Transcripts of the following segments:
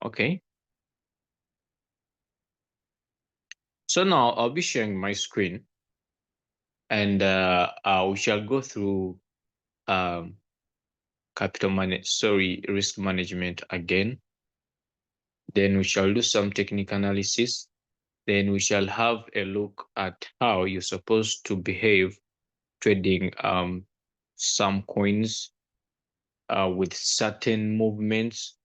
Okay. So now I'll be sharing my screen, and we shall go through um, risk management again. Then we shall do some technical analysis. Then we shall have a look at how you're supposed to behave trading some coins with certain movements,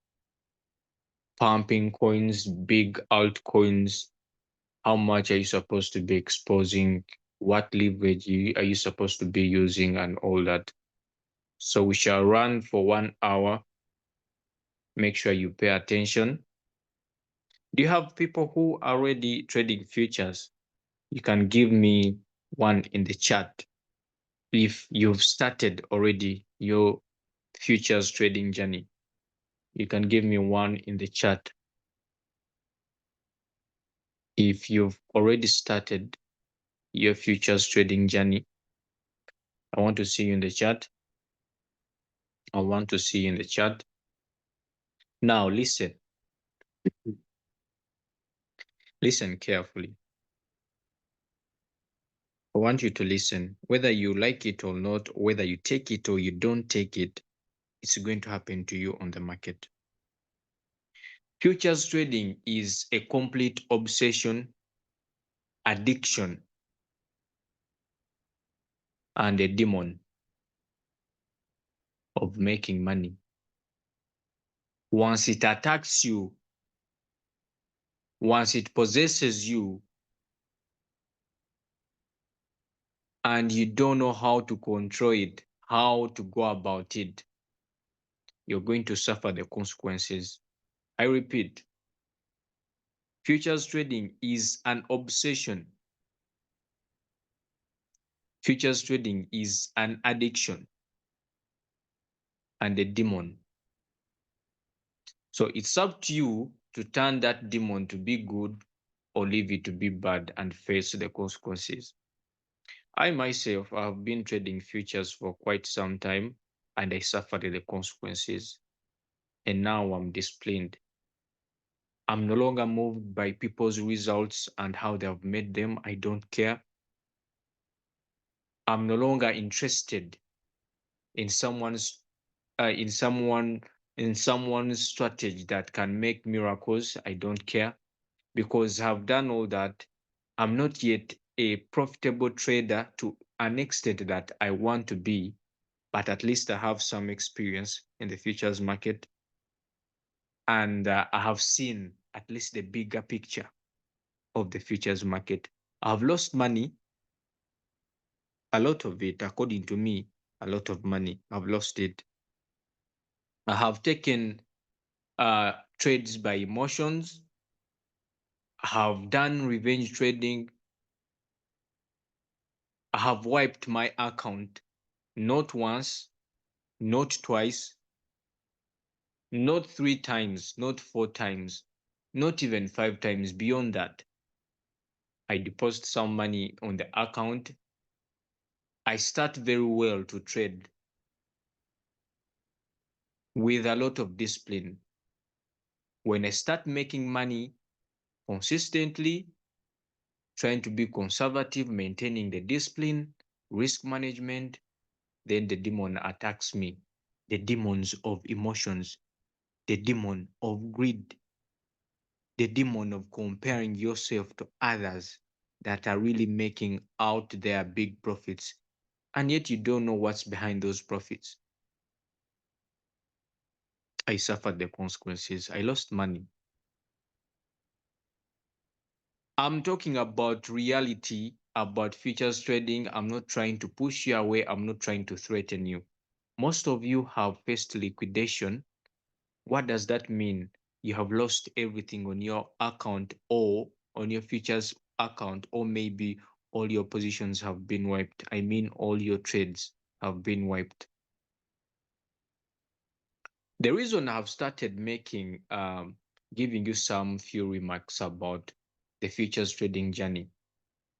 pumping coins, big altcoins. How much are you supposed to be exposing? What leverage are you supposed to be using, and all that. So we shall run for 1 hour. Make sure you pay attention. Do you have people who are already trading futures? You can give me one in the chat if you've started already your futures trading journey. You can give me one in the chat if you've already started your futures trading journey. I want to see you in the chat. I want to see you in the chat. Now listen. Listen carefully. I want you to listen. Whether you like it or not, whether you take it or you don't take it, it's going to happen to you on the market. Futures trading is a complete obsession, addiction, and a demon of making money. Once it attacks you, once it possesses you, and you don't know how to control it, how to go about it, you're going to suffer the consequences. I repeat, futures trading is an obsession. Futures trading is an addiction and a demon. So it's up to you to turn that demon to be good or leave it to be bad and face the consequences. I myself have been trading futures for quite some time, and I suffered the consequences. And now I'm disciplined. I'm no longer moved by people's results and how they have made them. I don't care. I'm no longer interested in someone's uh, in someone in someone's strategy that can make miracles. I don't care, because I've done all that. I'm not yet a profitable trader to an extent that I want to be, but at least I have some experience in the futures market, and I have seen at least the bigger picture of the futures market. I've lost money, a lot of it, according to me, a lot of money. I've lost it. I have taken trades by emotions. I have done revenge trading. I have wiped my account not once, not twice, not 3 times, not 4 times, not even 5 times. Beyond that, I deposit some money on the account. I start very well to trade with a lot of discipline. When I start making money consistently, trying to be conservative, maintaining the discipline, risk management, then the demon attacks me. The demons of emotions, the demon of greed, the demon of comparing yourself to others that are really making out their big profits, and yet you don't know what's behind those profits. I suffered the consequences. I lost money. I'm talking about reality, about futures trading. I'm not trying to push you away. I'm not trying to threaten you. Most of you have faced liquidation. What does that mean? You have lost everything on your account or on your futures account, or maybe all your positions have been wiped. I mean, all your trades have been wiped. The reason I've started giving you some few remarks about the futures trading journey,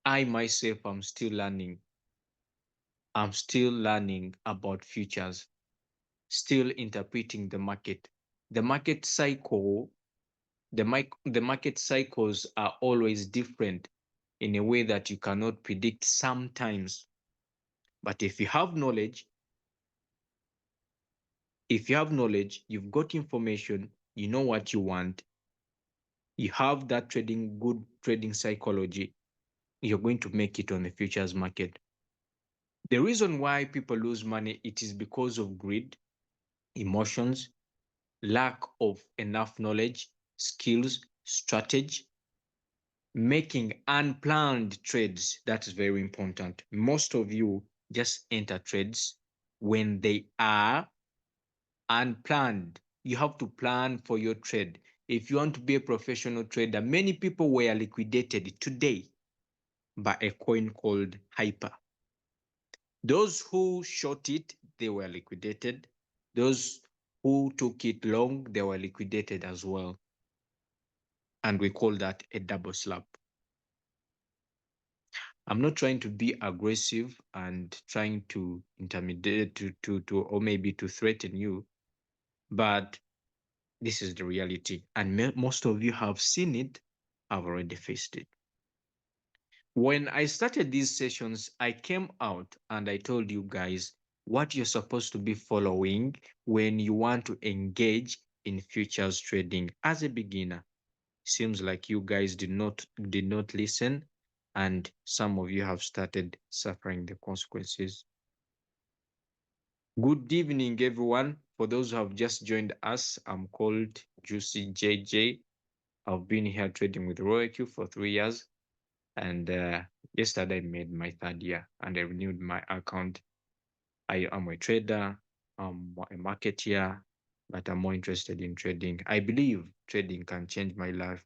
I myself am still learning. I'm still learning about futures, still interpreting the market. The market cycle The market cycles are always different in a way that you cannot predict sometimes. But if you have knowledge, you've got information, you know what you want, you have that good trading psychology, you're going to make it on the futures market. The reason why people lose money, it is because of greed, emotions, lack of enough knowledge, skills, strategy, making unplanned trades. That's very important. Most of you just enter trades when they are unplanned. You have to plan for your trade. If you want to be a professional trader, many people were liquidated today by a coin called Hyper. Those who short it, they were liquidated. Those who took it long, they were liquidated as well. And we call that a double slap. I'm not trying to be aggressive and trying to intimidate or maybe to threaten you, but this is the reality. And most of you have seen it, have already faced it. When I started these sessions, I came out and I told you guys what you're supposed to be following when you want to engage in futures trading as a beginner. Seems like you guys did not listen, and some of you have started suffering the consequences. Good evening, everyone. For those who have just joined us, I'm called Jusy JJ. I've been here trading with RoyalQ for 3 years, and yesterday I made my third year and I renewed my account. I am a trader, I'm a marketeer, but I'm more interested in trading. I believe trading can change my life.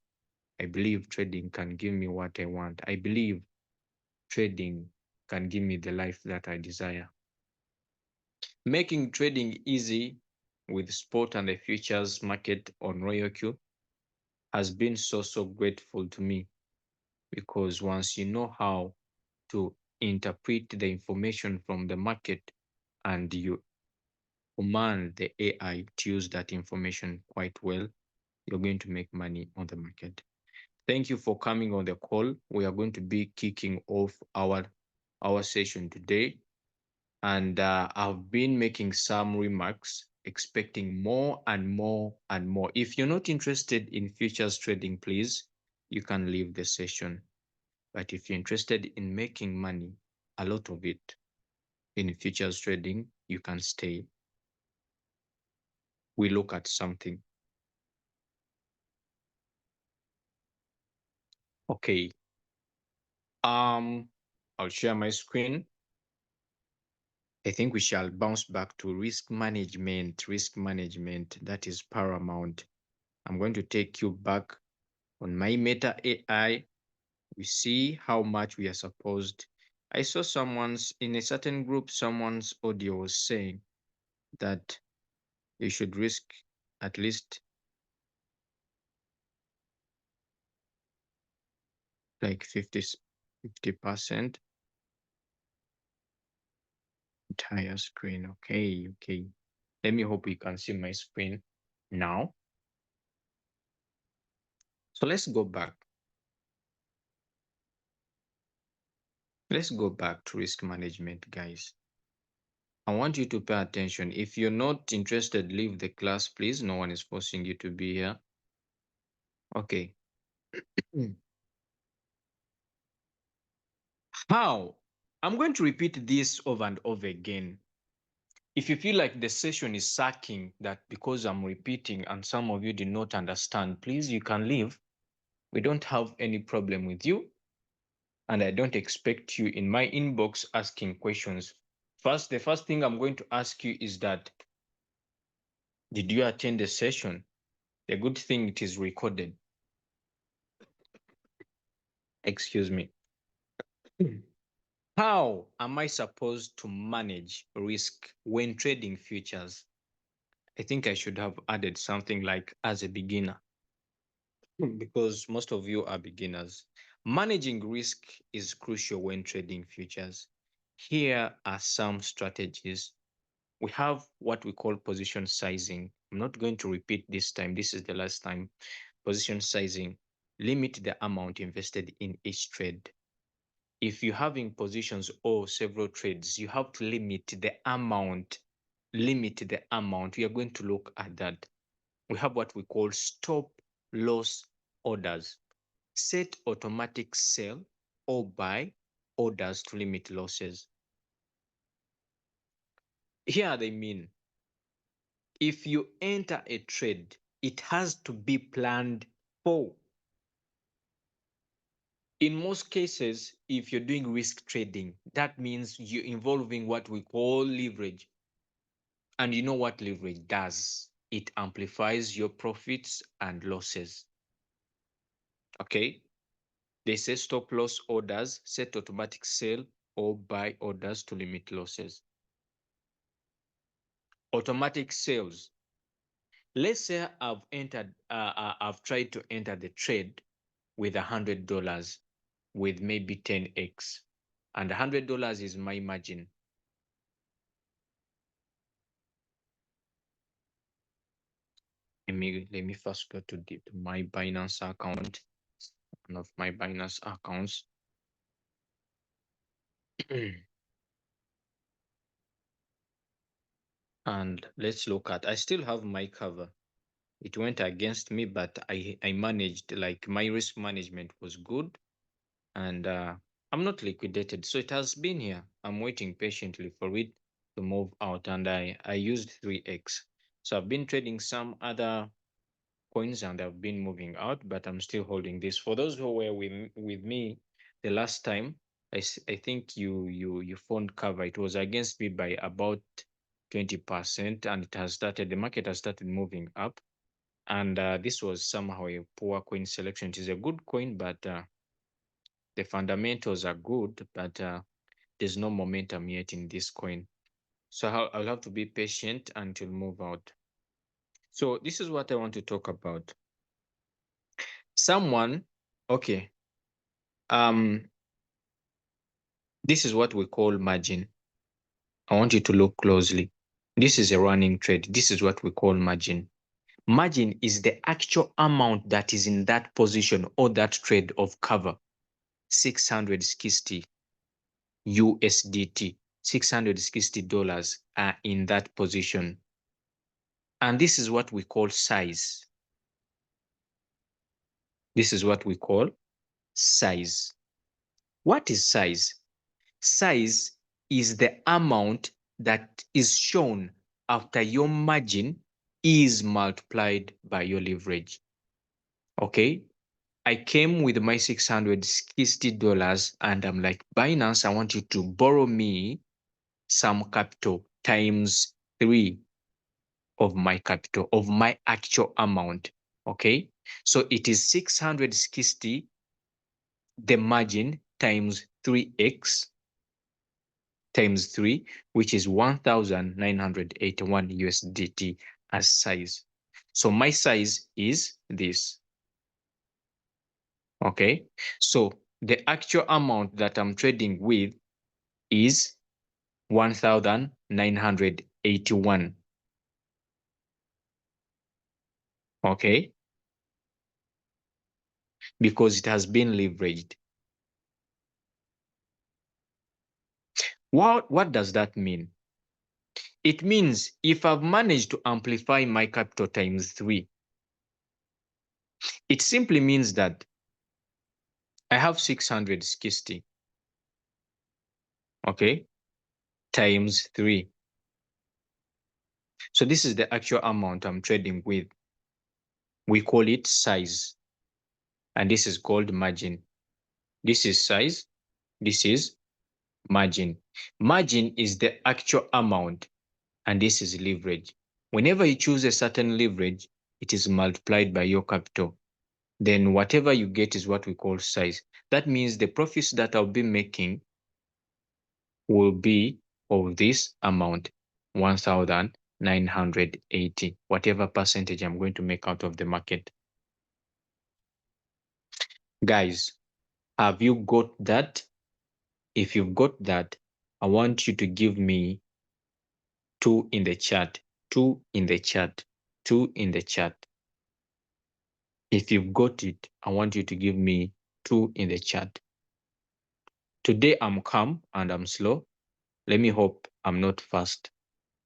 I believe trading can give me what I want. I believe trading can give me the life that I desire. Making trading easy with spot and the futures market on RoyalQ has been so grateful to me, because once you know how to interpret the information from the market and you command the AI to use that information quite well, you're going to make money on the market. Thank you for coming on the call. We are going to be kicking off our session today. And I've been making some remarks, expecting more and more and more. If you're not interested in futures trading, please, you can leave the session. But if you're interested in making money, a lot of it in futures trading, you can stay. We look at something. Okay. I'll share my screen. I think we shall bounce back to risk management. Risk management, that is paramount. I'm going to take you back on my Meta AI. We see how much we are supposed. I saw in a certain group, someone's audio was saying that you should risk at least like 50%. Entire screen. Okay. Let me hope you can see my screen now. So let's go back. Let's go back to risk management, guys. I want you to pay attention. If you're not interested, leave the class, please. No one is forcing you to be here. Okay. How? I'm going to repeat this over and over again. If you feel like the session is sucking, that because I'm repeating and some of you did not understand, please, you can leave. We don't have any problem with you. And I don't expect you in my inbox asking questions. The first thing I'm going to ask you is that, did you attend the session? The good thing, it is recorded. Excuse me. How am I supposed to manage risk when trading futures? I think I should have added something like as a beginner, because most of you are beginners. Managing risk is crucial when trading futures. Here are some strategies. We have what we call position sizing. I'm not going to repeat this time. This is the last time. position sizing, limit the amount invested in each trade. If you're having positions or several trades, you have to limit the amount. Limit the amount. We are going to look at that. We have what we call stop loss orders. Set automatic sell or buy orders to limit losses. Here they mean, if you enter a trade, it has to be planned for. In most cases, if you're doing risk trading, that means you're involving what we call leverage. And you know what leverage does? It amplifies your profits and losses. Okay? They say stop loss orders, set automatic sell or buy orders to limit losses. Automatic sales. Let's say I've tried to enter the trade with $100 with maybe 10x, and $100 is my margin. Let me first go to my Binance account, one of my Binance accounts. And let's look at, I still have my cover. It went against me, but I managed, like my risk management was good, and I'm not liquidated. So it has been here. I'm waiting patiently for it to move out, and I used 3x. So I've been trading some other coins and they've been moving out, but I'm still holding this. For those who were with me the last time, I think you found cover. It was against me by about 20%, and it has started, the market has started moving up. And this was somehow a poor coin selection. It is a good coin, but the fundamentals are good, but there's no momentum yet in this coin. So I'll have to be patient until move out. So this is what I want to talk about. Someone, okay, this is what we call margin. I want you to look closely. This is a running trade. This is what we call margin. Margin is the actual amount that is in that position or that trade of cover. 660 USDT, $660 are in that position. And this is what we call size. This is what we call size. What is size? Size is the amount that is shown after your margin is multiplied by your leverage. Okay? I came with my $660 and I'm like, Binance, I want you to borrow me some capital times 3 of my capital, of my actual amount. Okay? So it is 660, the margin, times 3x times 3, which is 1,981 USDT as size. So my size is this. Okay. So the actual amount that I'm trading with is 1,981. Okay. Because it has been leveraged. What does that mean? It means if I've managed to amplify my capital times 3, it simply means that I have 660, okay, times 3. So this is the actual amount I'm trading with. We call it size, and this is called margin. This is size, this is margin. Margin is the actual amount, and this is leverage. Whenever you choose a certain leverage, it is multiplied by your capital. Then whatever you get is what we call size. That means the profits that I'll be making will be of this amount, 1,980, whatever percentage I'm going to make out of the market. Guys, have you got that? If you've got that, I want you to give me 2 in the chat, 2 in the chat, 2 in the chat. If you've got it, I want you to give me 2 in the chat. Today I'm calm and I'm slow. Let me hope I'm not fast,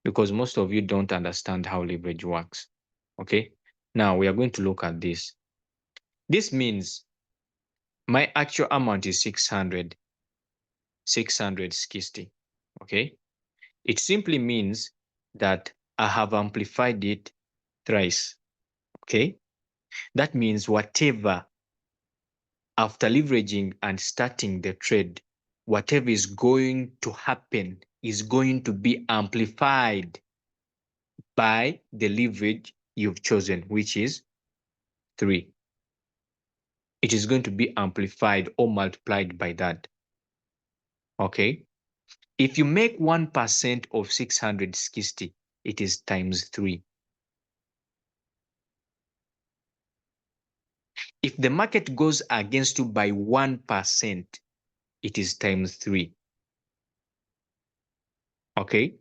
because most of you don't understand how leverage works. Okay. Now we are going to look at this. This means my actual amount is 660. Okay. It simply means that I have amplified it thrice. Okay. That means whatever, after leveraging and starting the trade, whatever is going to happen is going to be amplified by the leverage you've chosen, which is 3. It is going to be amplified or multiplied by that. Okay. If you make 1% of 660, it is times 3. If the market goes against you by 1%, it is times 3. Okay.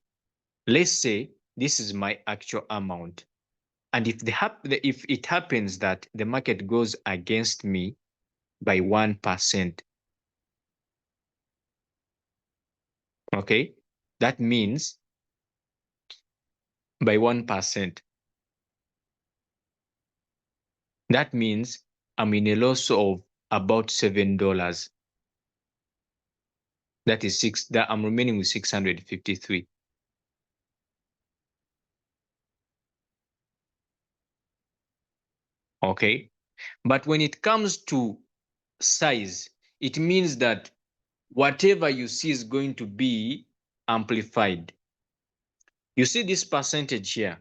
Let's say this is my actual amount. And if it happens that the market goes against me by 1%, okay, that means by 1%, that means I'm in a loss of about $7. That is that I'm remaining with 653. Okay. But when it comes to size, it means that whatever you see is going to be amplified. You see this percentage here.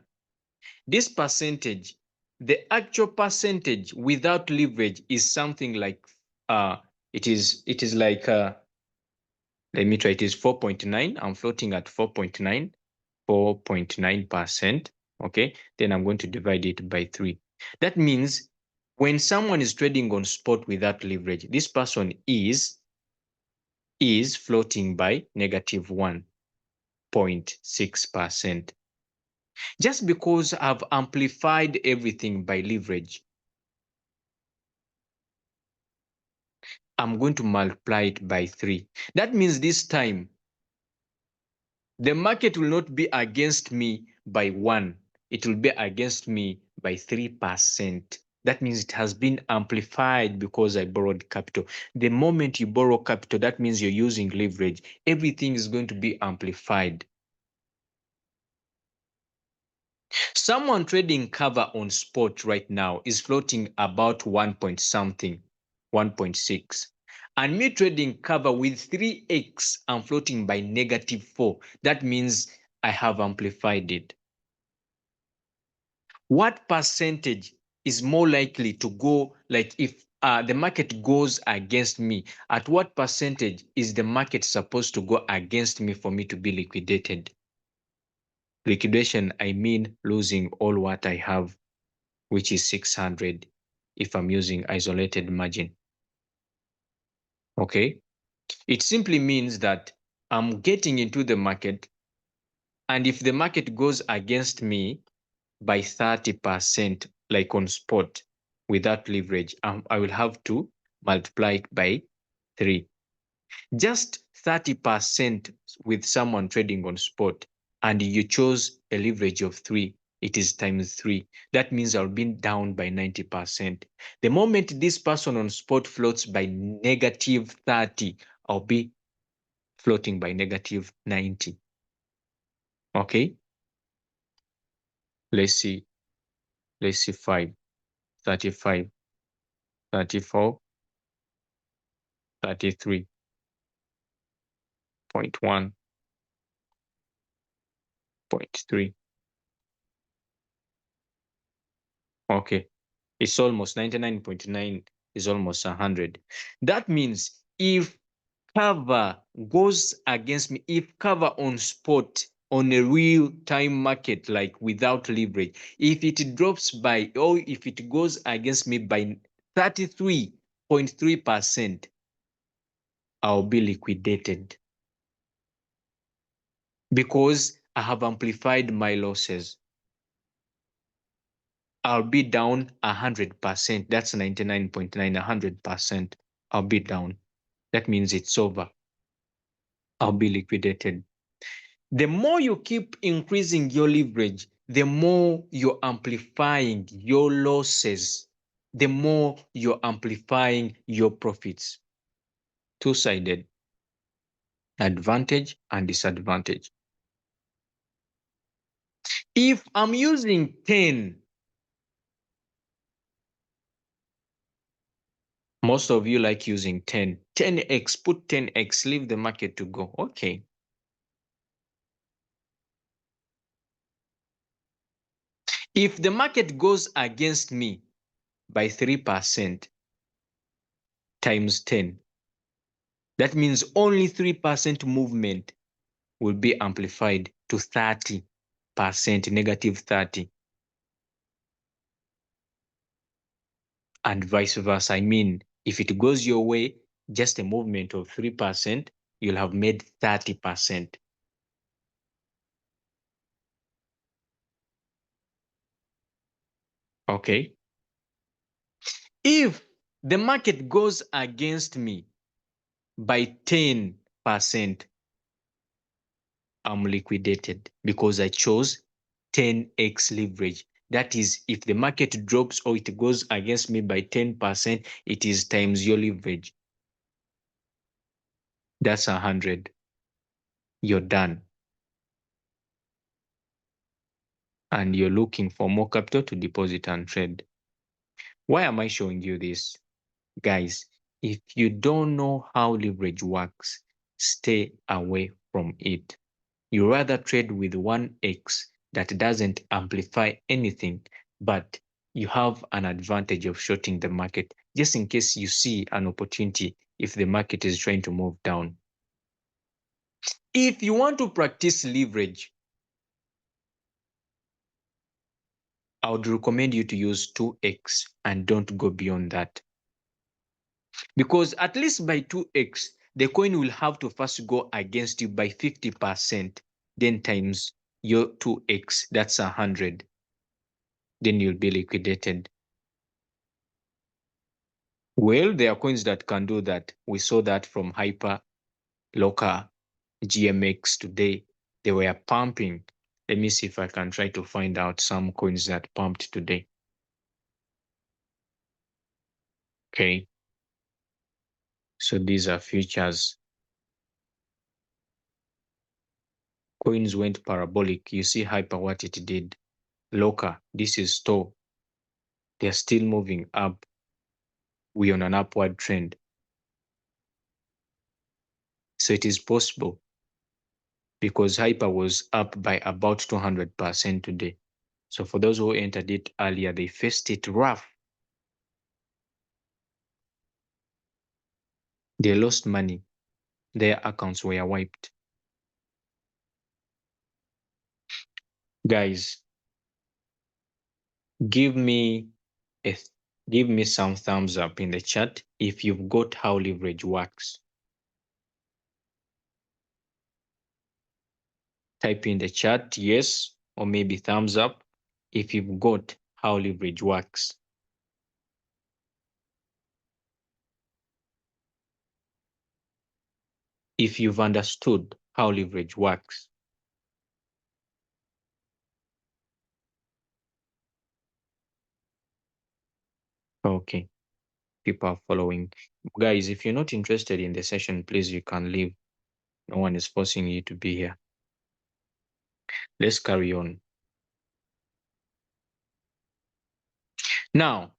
This percentage, the actual percentage without leverage is something like it is like let me try, it is 4.9. I'm floating at 4.9, 4.9%. Okay, then I'm going to divide it by 3. That means when someone is trading on spot without leverage, this person is floating by negative 1.6%. Just because I've amplified everything by leverage, I'm going to multiply it by 3. That means this time, the market will not be against me by 1. It will be against me by 3%. That means it has been amplified because I borrowed capital. The moment you borrow capital, that means you're using leverage. Everything is going to be amplified. Someone trading cover on spot right now is floating about 1 point something, 1.6. And me trading cover with 3x, I'm floating by negative 4. That means I have amplified it. What percentage is more likely to go, like if the market goes against me, at what percentage is the market supposed to go against me for me to be liquidated? Liquidation, I mean losing all what I have, which is 600 if I'm using isolated margin. Okay. It simply means that I'm getting into the market, and if the market goes against me by 30%, like on spot without leverage, I will have to multiply it by 3. Just 30% with someone trading on spot, and you chose a leverage of 3, it is times 3. That means I'll be down by 90%. The moment this person on spot floats by negative 30, I'll be floating by negative 90. Okay, let's see. Let's see 5, 35, 34, 33.1, 0.3. Okay, it's almost 99.9 is almost 100. That means if cover goes against me, if cover on spot on a real time market, like without leverage, if it drops by, or if it goes against me by 33.3%, I'll be liquidated because I have amplified my losses. I'll be down 100%. That's 99.9, 100%. I'll be down. That means it's over. I'll be liquidated. The more you keep increasing your leverage, the more you're amplifying your losses, the more you're amplifying your profits. Two-sided, advantage and disadvantage. If I'm using 10, most of you like using 10, 10x, put 10x, leave the market to go. Okay. If the market goes against me by 3% times 10, that means only 3% movement will be amplified to 30%, negative 30, and vice versa. I mean, if it goes your way, just a movement of 3%, you'll have made 30%. Okay. If the market goes against me by 10%, I'm liquidated because I chose 10x leverage. That is, if the market drops or it goes against me by 10%, it is times your leverage. That's 100. You're done. And you're looking for more capital to deposit and trade. Why am I showing you this? Guys, if you don't know how leverage works, stay away from it. You rather trade with 1x that doesn't amplify anything, but you have an advantage of shorting the market just in case you see an opportunity if the market is trying to move down. If you want to practice leverage, I would recommend you to use 2x and don't go beyond that. Because at least by 2x, the coin will have to first go against you by 50%, then times your 2x, that's 100. Then you'll be liquidated. Well, there are coins that can do that. We saw that from Hyper, Locker, GMX today. They were pumping. Let me see if I can try to find out some coins that pumped today. Okay. So these are futures. Coins went parabolic. You see Hyper, what it did. Locker, this is store. They're still moving up. We're on an upward trend. So it is possible because Hyper was up by about 200% today. So for those who entered it earlier, they faced it rough. They lost money. Their accounts were wiped. Guys, give me a give me some thumbs up in the chat if you've got how leverage works. Type in the chat yes or maybe thumbs up if you've got how leverage works. If you've understood how leverage works. Okay, people are following. Guys, if you're not interested in the session, please, you can leave. No one is forcing you to be here. Let's carry on. Now,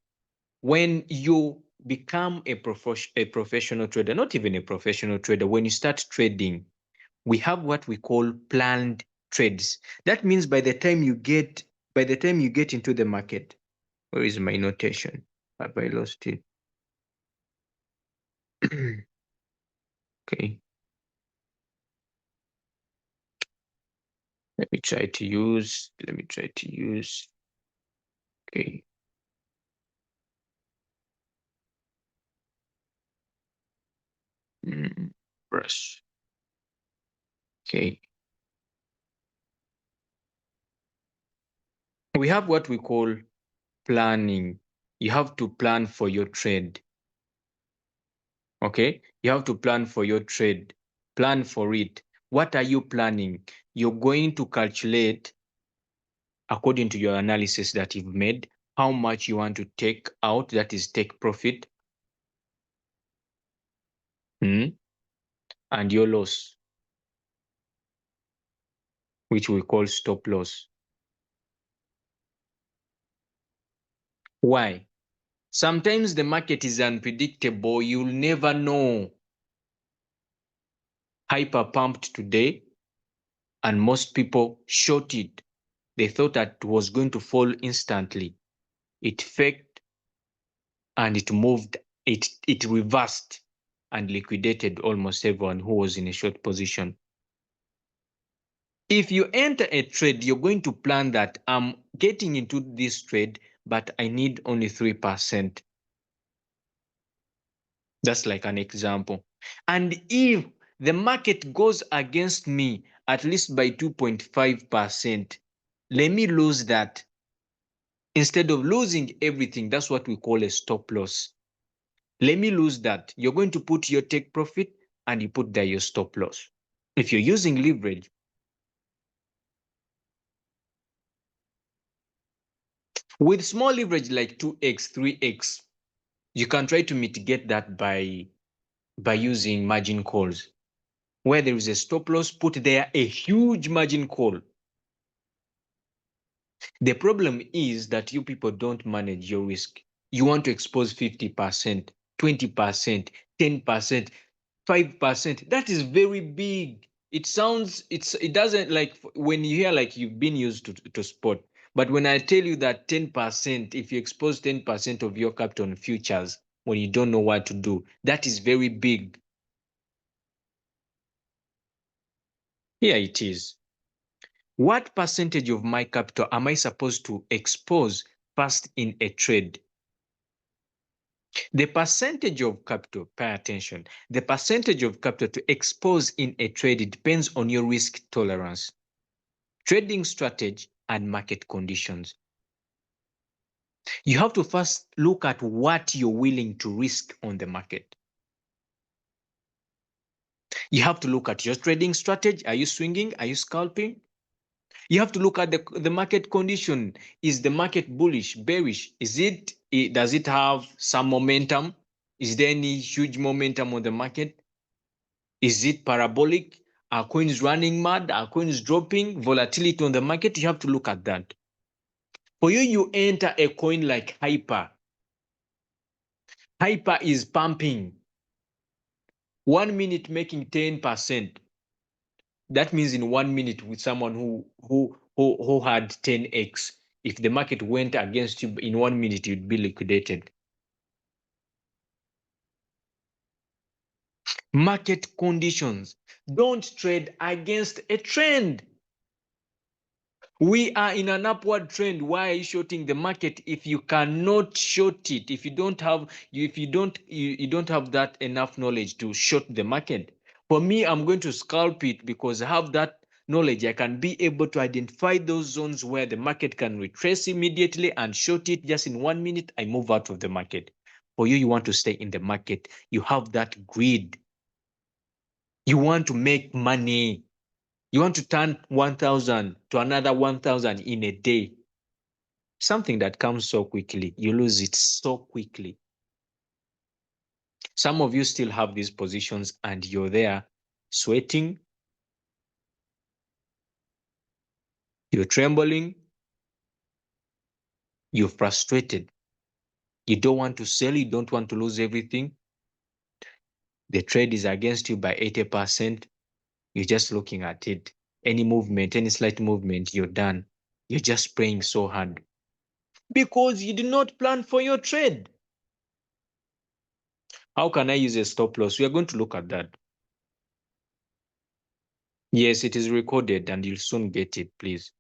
when you become a professional trader, not even a professional trader, when you start trading, we have what we call planned trades. That means by the time you get into the market, where is my notation? Have I lost it? Okay. Let me try to use. Okay. Brush. Okay. We have what we call planning. You have to plan for your trade. Okay? You have to plan for your trade. Plan for it. What are you planning? You're going to calculate, according to your analysis that you've made, how much you want to take out, that is, take profit, and your loss, which we call stop loss. Why? Sometimes the market is unpredictable. You'll never know. Hyper pumped today, and most people shorted. They thought that it was going to fall instantly. It faked and it moved, it reversed and liquidated almost everyone who was in a short position. If you enter a trade, you're going to plan that I'm getting into this trade, but I need only 3%. That's like an example. And if the market goes against me at least by 2.5%, let me lose that. Instead of losing everything, that's what we call a stop loss. Let me lose that. You're going to put your take profit and you put there your stop loss. If you're using leverage, with small leverage like 2x, 3x, you can try to mitigate that by using margin calls. Where there is a stop loss, put there a huge margin call. The problem is that you people don't manage your risk. You want to expose 50%, 20%, 10%, 5%. That is very big. It doesn't, like when you hear, like you've been used to sport. But when I tell you that 10%, if you expose 10% of your capital on futures when you don't know what to do, that is very big. Here it is. What percentage of my capital am I supposed to expose first in a trade? The percentage of capital, pay attention, the percentage of capital to expose in a trade, it depends on your risk tolerance, trading strategy, and market conditions. You have to first look at what you're willing to risk on the market. You have to look at your trading strategy. Are you swinging? Are you scalping? You have to look at the market condition. Is the market bullish, bearish? Does it have some momentum? Is there any huge momentum on the market? Is it parabolic? Are coins running mad? Are coins dropping? Volatility on the market? You have to look at that. For you enter a coin like Hyper. Hyper is pumping. 1 minute making 10%. That means in 1 minute, with someone who had 10x, if the market went against you in 1 minute, you'd be liquidated. Market conditions. Don't trade against a trend. We are in an upward trend. Why are you shorting the market if you cannot short it? If you don't have you don't have that enough knowledge to short the market. For me, I'm going to scalp it because I have that knowledge. I can be able to identify those zones where the market can retrace immediately and short it just in 1 minute. I move out of the market. For you want to stay in the market. You have that greed. You want to make money. You want to turn 1,000 to another 1,000 in a day. Something that comes so quickly, you lose it so quickly. Some of you still have these positions and you're there sweating, you're trembling, you're frustrated. You don't want to sell, you don't want to lose everything. The trade is against you by 80%. You're just looking at it. Any movement, any slight movement, you're done. You're just praying so hard because you did not plan for your trade. How can I use a stop loss? We are going to look at that. Yes, it is recorded and you'll soon get it, please.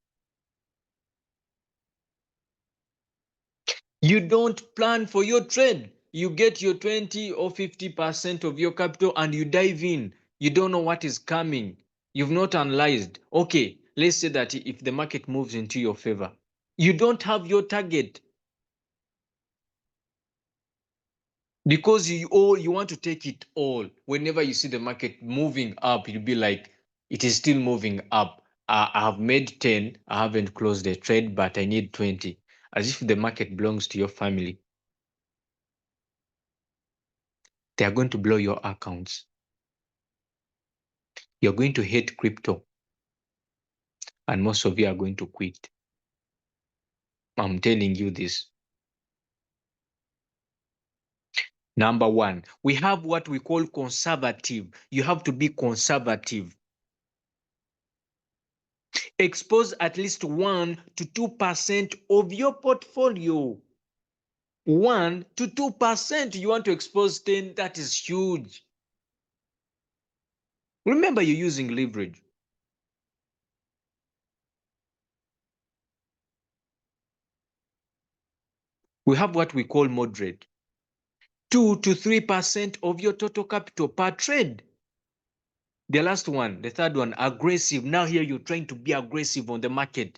You don't plan for your trade. You get your 20 or 50% of your capital and you dive in. You don't know what is coming. You've not analyzed. Okay, let's say that if the market moves into your favor, you don't have your target. because you want to take it all. Whenever you see the market moving up, you'll be like, it is still moving up. I have made 10, I haven't closed the trade, but I need 20. As if the market belongs to your family. They are going to blow your accounts. You're going to hate crypto, and most of you are going to quit. I'm telling you this. Number one, we have what we call conservative. You have to be conservative. Expose at least 1 to 2% of your portfolio. 1 to 2%. You want to expose 10, that is huge. Remember, you're using leverage. We have what we call moderate. 2 to 3% of your total capital per trade. The last one, the third one, aggressive. Now here you're trying to be aggressive on the market.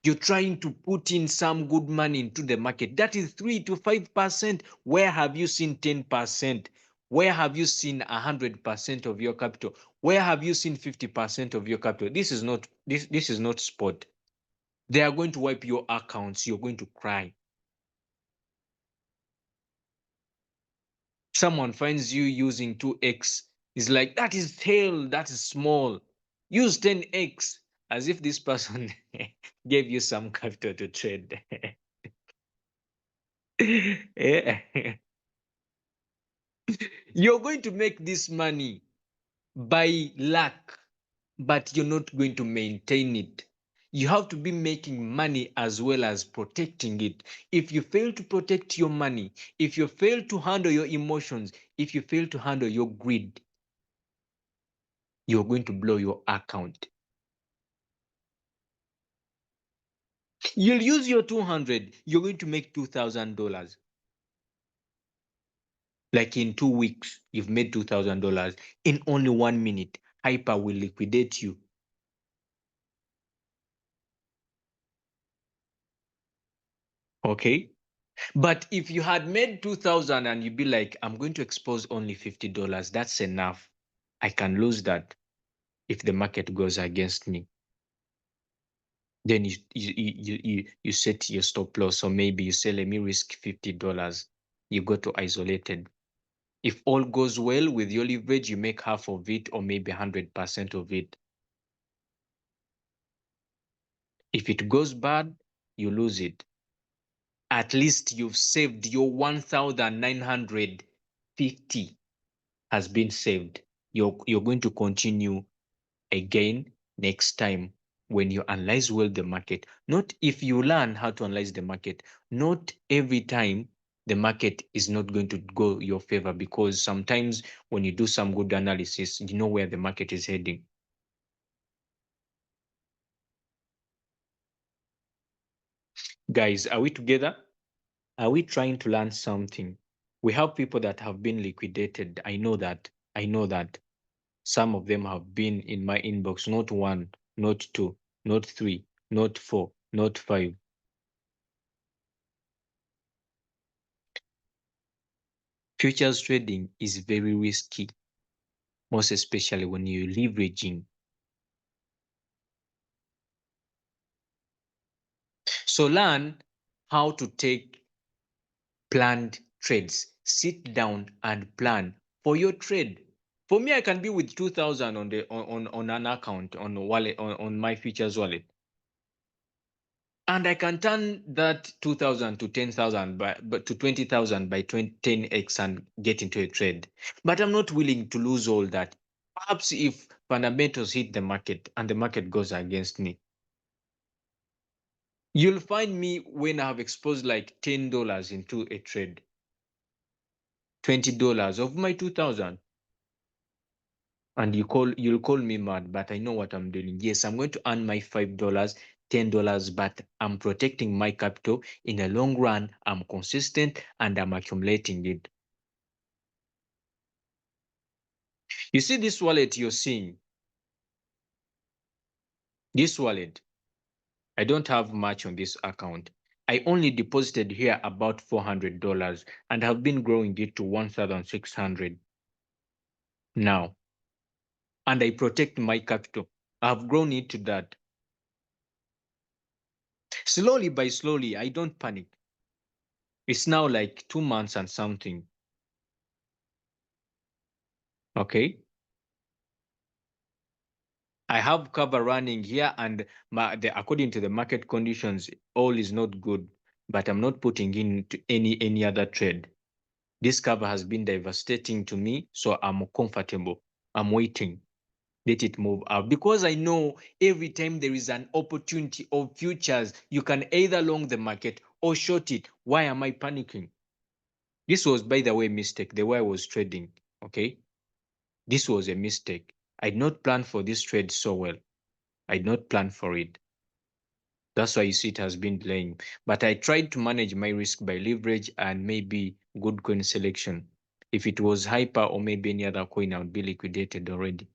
You're trying to put in some good money into the market. That is 3 to 5%. Where have you seen 10%? Where have you seen 100% of your capital? Where have you seen 50% of your capital? This is not sport. They are going to wipe your accounts. You're going to cry. Someone finds you using 2x. It's like, that is tail, that is small. Use 10x, as if this person gave you some capital to trade. Yeah. You're going to make this money by luck, but you're not going to maintain it. You have to be making money as well as protecting it. If you fail to protect your money, if you fail to handle your emotions, if you fail to handle your greed, you're going to blow your account. You'll use your 200, you're going to make $2,000. Like in 2 weeks, you've made $2,000. In only 1 minute, hyper will liquidate you. Okay? But if you had made 2,000 and you'd be like, I'm going to expose only $50, that's enough. I can lose that if the market goes against me. Then you set your stop loss. So maybe you say, let me risk $50. You go to isolated. If all goes well with your leverage, you make half of it or maybe 100% of it. If it goes bad, you lose it. At least you've saved your 1,950 has been saved. You're going to continue again next time when you analyze well the market. Not if you learn how to analyze the market, not every time the market is not going to go your favor, because sometimes when you do some good analysis, you know where the market is heading. Guys, are we together? Are we trying to learn something? We have people that have been liquidated. I know that. I know that. Some of them have been in my inbox, not one, not two, not three, not four, not five. Futures trading is very risky, most especially when you're leveraging. So learn how to take planned trades. Sit down and plan for your trade. For me, I can be with 2,000 on the on an account on a wallet on my futures wallet, and I can turn that 2,000 to 10,000 but to 20,000 by 10x and get into a trade. But I'm not willing to lose all that. Perhaps if fundamentals hit the market and the market goes against me, you'll find me when I have exposed like $10 into a trade, $20 of my 2,000. And you'll call me mad, but I know what I'm doing. Yes, I'm going to earn my $5, $10, but I'm protecting my capital. In the long run, I'm consistent and I'm accumulating it. You see this wallet you're seeing? This wallet, I don't have much on this account. I only deposited here about $400 and have been growing it to 1,600 now. And I protect my capital. I've grown it to that. Slowly by slowly, I don't panic. It's now like 2 months and something. Okay. I have cover running here, and according to the market conditions, all is not good. But I'm not putting in to any other trade. This cover has been devastating to me, so I'm comfortable. I'm waiting. Let it move out because I know every time there is an opportunity of futures, you can either long the market or short it. Why am I panicking? This was, by the way, mistake. The way I was trading. Okay, this was a mistake. I did not plan for this trade so well. I did not plan for it. That's why you see it has been delaying. But I tried to manage my risk by leverage and maybe good coin selection. If it was hyper or maybe any other coin, I would be liquidated already.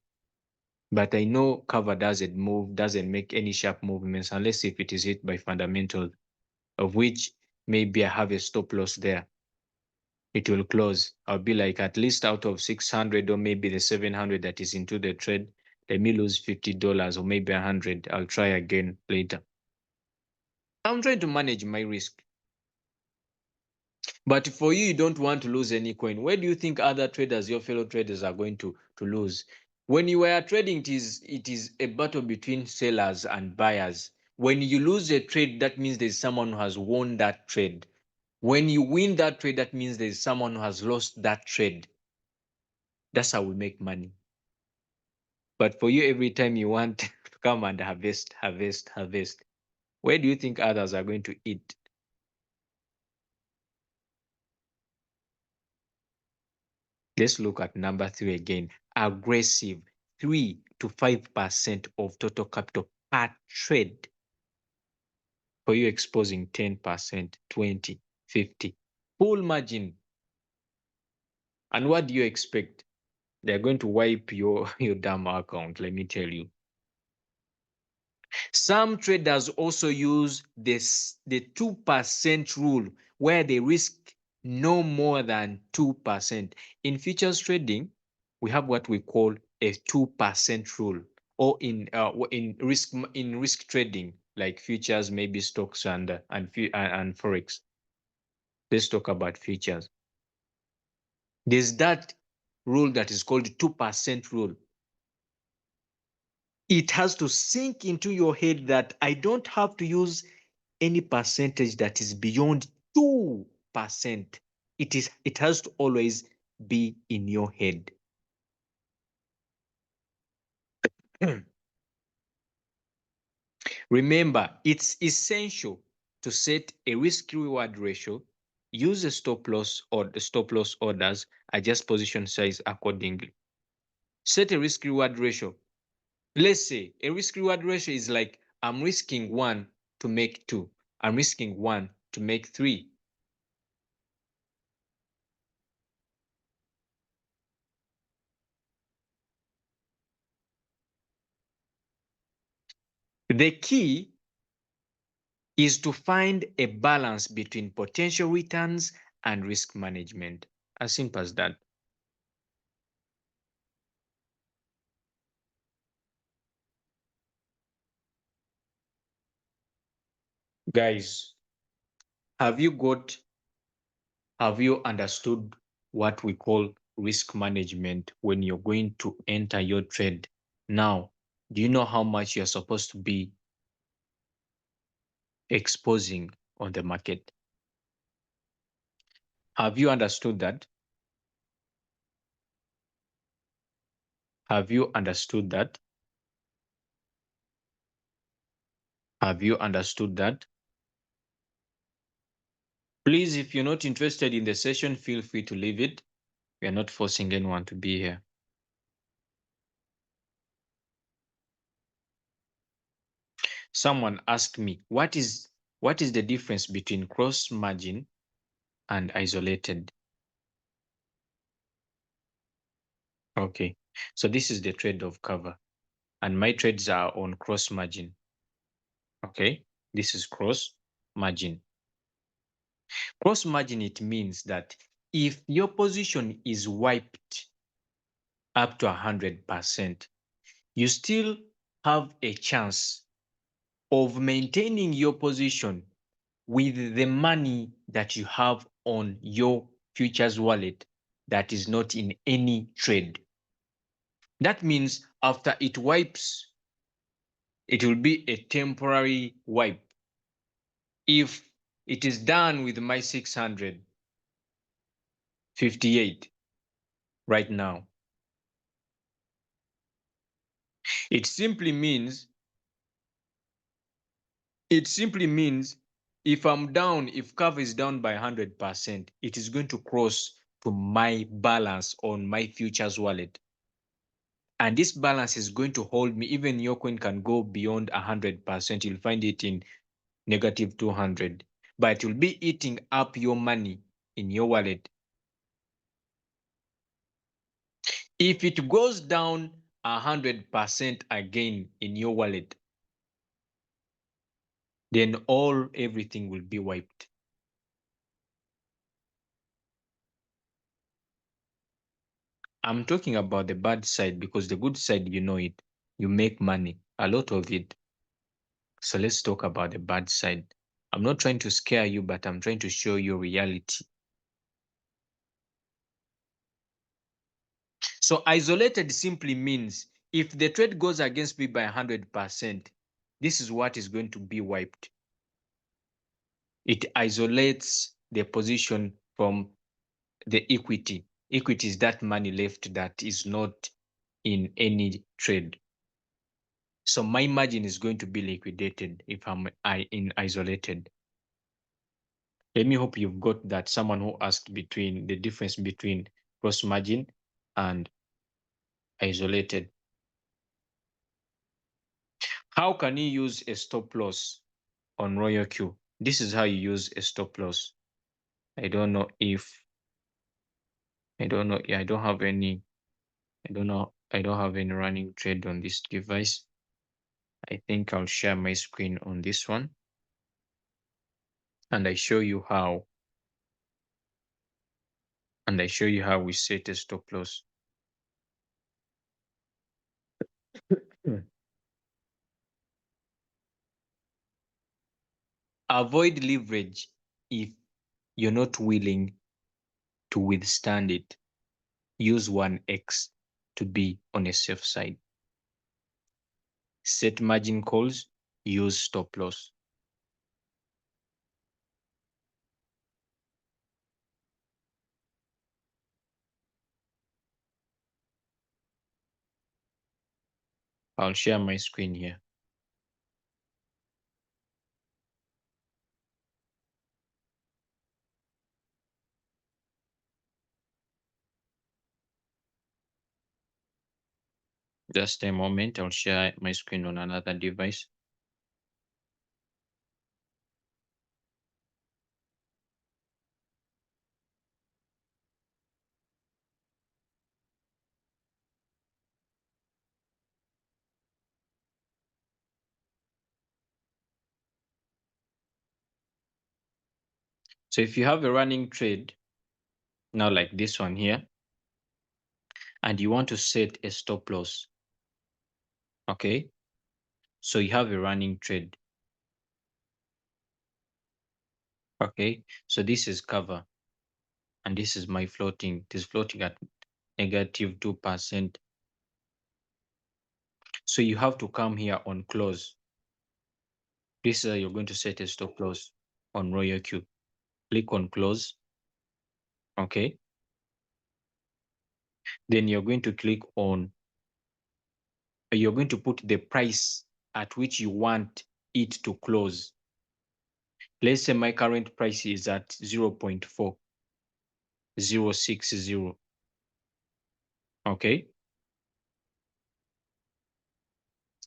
But I know cover doesn't move, doesn't make any sharp movements unless if it is hit by fundamentals, of which maybe I have a stop loss there. It will close. I'll be like at least out of 600 or maybe the 700 that is into the trade, let me lose $50 or maybe 100. I'll try again later. I'm trying to manage my risk. But for you, you don't want to lose any coin. Where do you think other traders, your fellow traders, are going to lose? When you were trading, it is a battle between sellers and buyers. When you lose a trade, that means there's someone who has won that trade. When you win that trade, that means there's someone who has lost that trade. That's how we make money. But for you, every time you want to come and harvest, harvest, harvest, where do you think others are going to eat? Let's look at number 3 again. Aggressive, 3 to 5% of total capital per trade. For you exposing 10%, 20, 50, full margin. And what do you expect? They're going to wipe your damn account, let me tell you. Some traders also use the 2% rule where they risk no more than 2%. In futures trading, we have what we call a 2% rule, or in risk trading like futures, maybe stocks and forex. Let's talk about futures. There's that rule that is called 2% rule. It has to sink into your head that I don't have to use any percentage that is beyond 2%. It has to always be in your head. Remember, it's essential to set a risk reward ratio, use a stop loss or the stop loss orders, adjust position size accordingly. Set a risk reward ratio. Let's say a risk reward ratio is like I'm risking 1 to make 2. I'm risking 1 to make 3. The key is to find a balance between potential returns and risk management. As simple as that. Guys, have you understood what we call risk management when you're going to enter your trade? Now, do you know how much you're supposed to be exposing on the market? Have you understood that? Have you understood that? Have you understood that? Please, if you're not interested in the session, feel free to leave it. We are not forcing anyone to be here. Someone asked me, what is the difference between cross margin and isolated? Okay, so this is the trade of cover, and my trades are on cross margin. Okay, this is cross margin. Cross margin, it means that if your position is wiped up to 100%, you still have a chance of maintaining your position with the money that you have on your futures wallet that is not in any trade. That means after it wipes, it will be a temporary wipe. If it is done with my 658 right now, it simply means if I'm down, if curve is down by 100%, it is going to cross to my balance on my futures wallet. And this balance is going to hold me. Even your coin can go beyond 100%. You'll find it in negative 200, but it will be eating up your money in your wallet. If it goes down 100% again in your wallet, then everything will be wiped. I'm talking about the bad side, because the good side, you know it. You make money, a lot of it. So let's talk about the bad side. I'm not trying to scare you, but I'm trying to show you reality. So isolated simply means if the trade goes against me by 100%, this is what is going to be wiped. It isolates the position from the equity. Equity is that money left that is not in any trade. So my margin is going to be liquidated if I'm in isolated. Let me hope you've got that. Someone who asked between the difference between cross margin and isolated. How can you use a stop loss on Royal Q? This is how you use a stop loss. I don't know. Yeah, I don't have any. I don't know. I don't have any running trade on this device. I think I'll share my screen on this one, and I show you how. And I show you how we set a stop loss. Avoid leverage if you're not willing to withstand it. Use 1x to be on a safe side. Set margin calls, use stop loss. I'll share my screen here. Just a moment, I'll share my screen on another device. So if you have a running trade, now like this one here, and you want to set a stop loss, okay? So you have a running trade, okay? So this is cover, and this is my floating. It is floating at negative 2%. So you have to come here on close. This is how you're going to set a stop loss on Royal Q. Click on close, okay? Then you're going to click on, you're going to put the price at which you want it to close. Let's say my current price is at 0.4060, okay?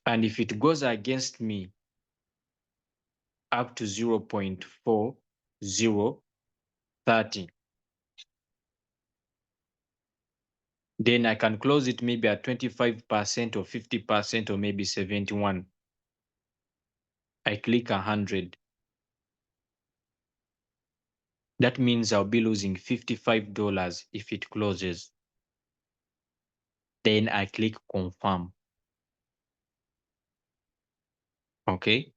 And if it goes against me up to 0.4030, then I can close it maybe at 25% or 50% or maybe 71. I click 100. That means I'll be losing $55 if it closes. Then I click confirm. Okay.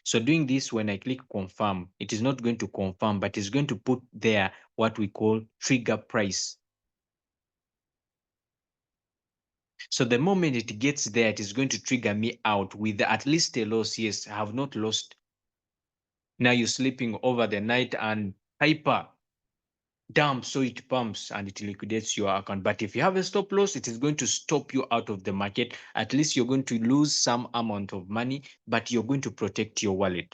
So doing this, when I click confirm, it is not going to confirm, but it's going to put there what we call trigger price. So the moment it gets there, it is going to trigger me out with at least a loss. Yes, I have not lost. Now you're sleeping over the night and hyper dump, so it pumps and it liquidates your account. But if you have a stop loss, it is going to stop you out of the market. At least you're going to lose some amount of money, but you're going to protect your wallet.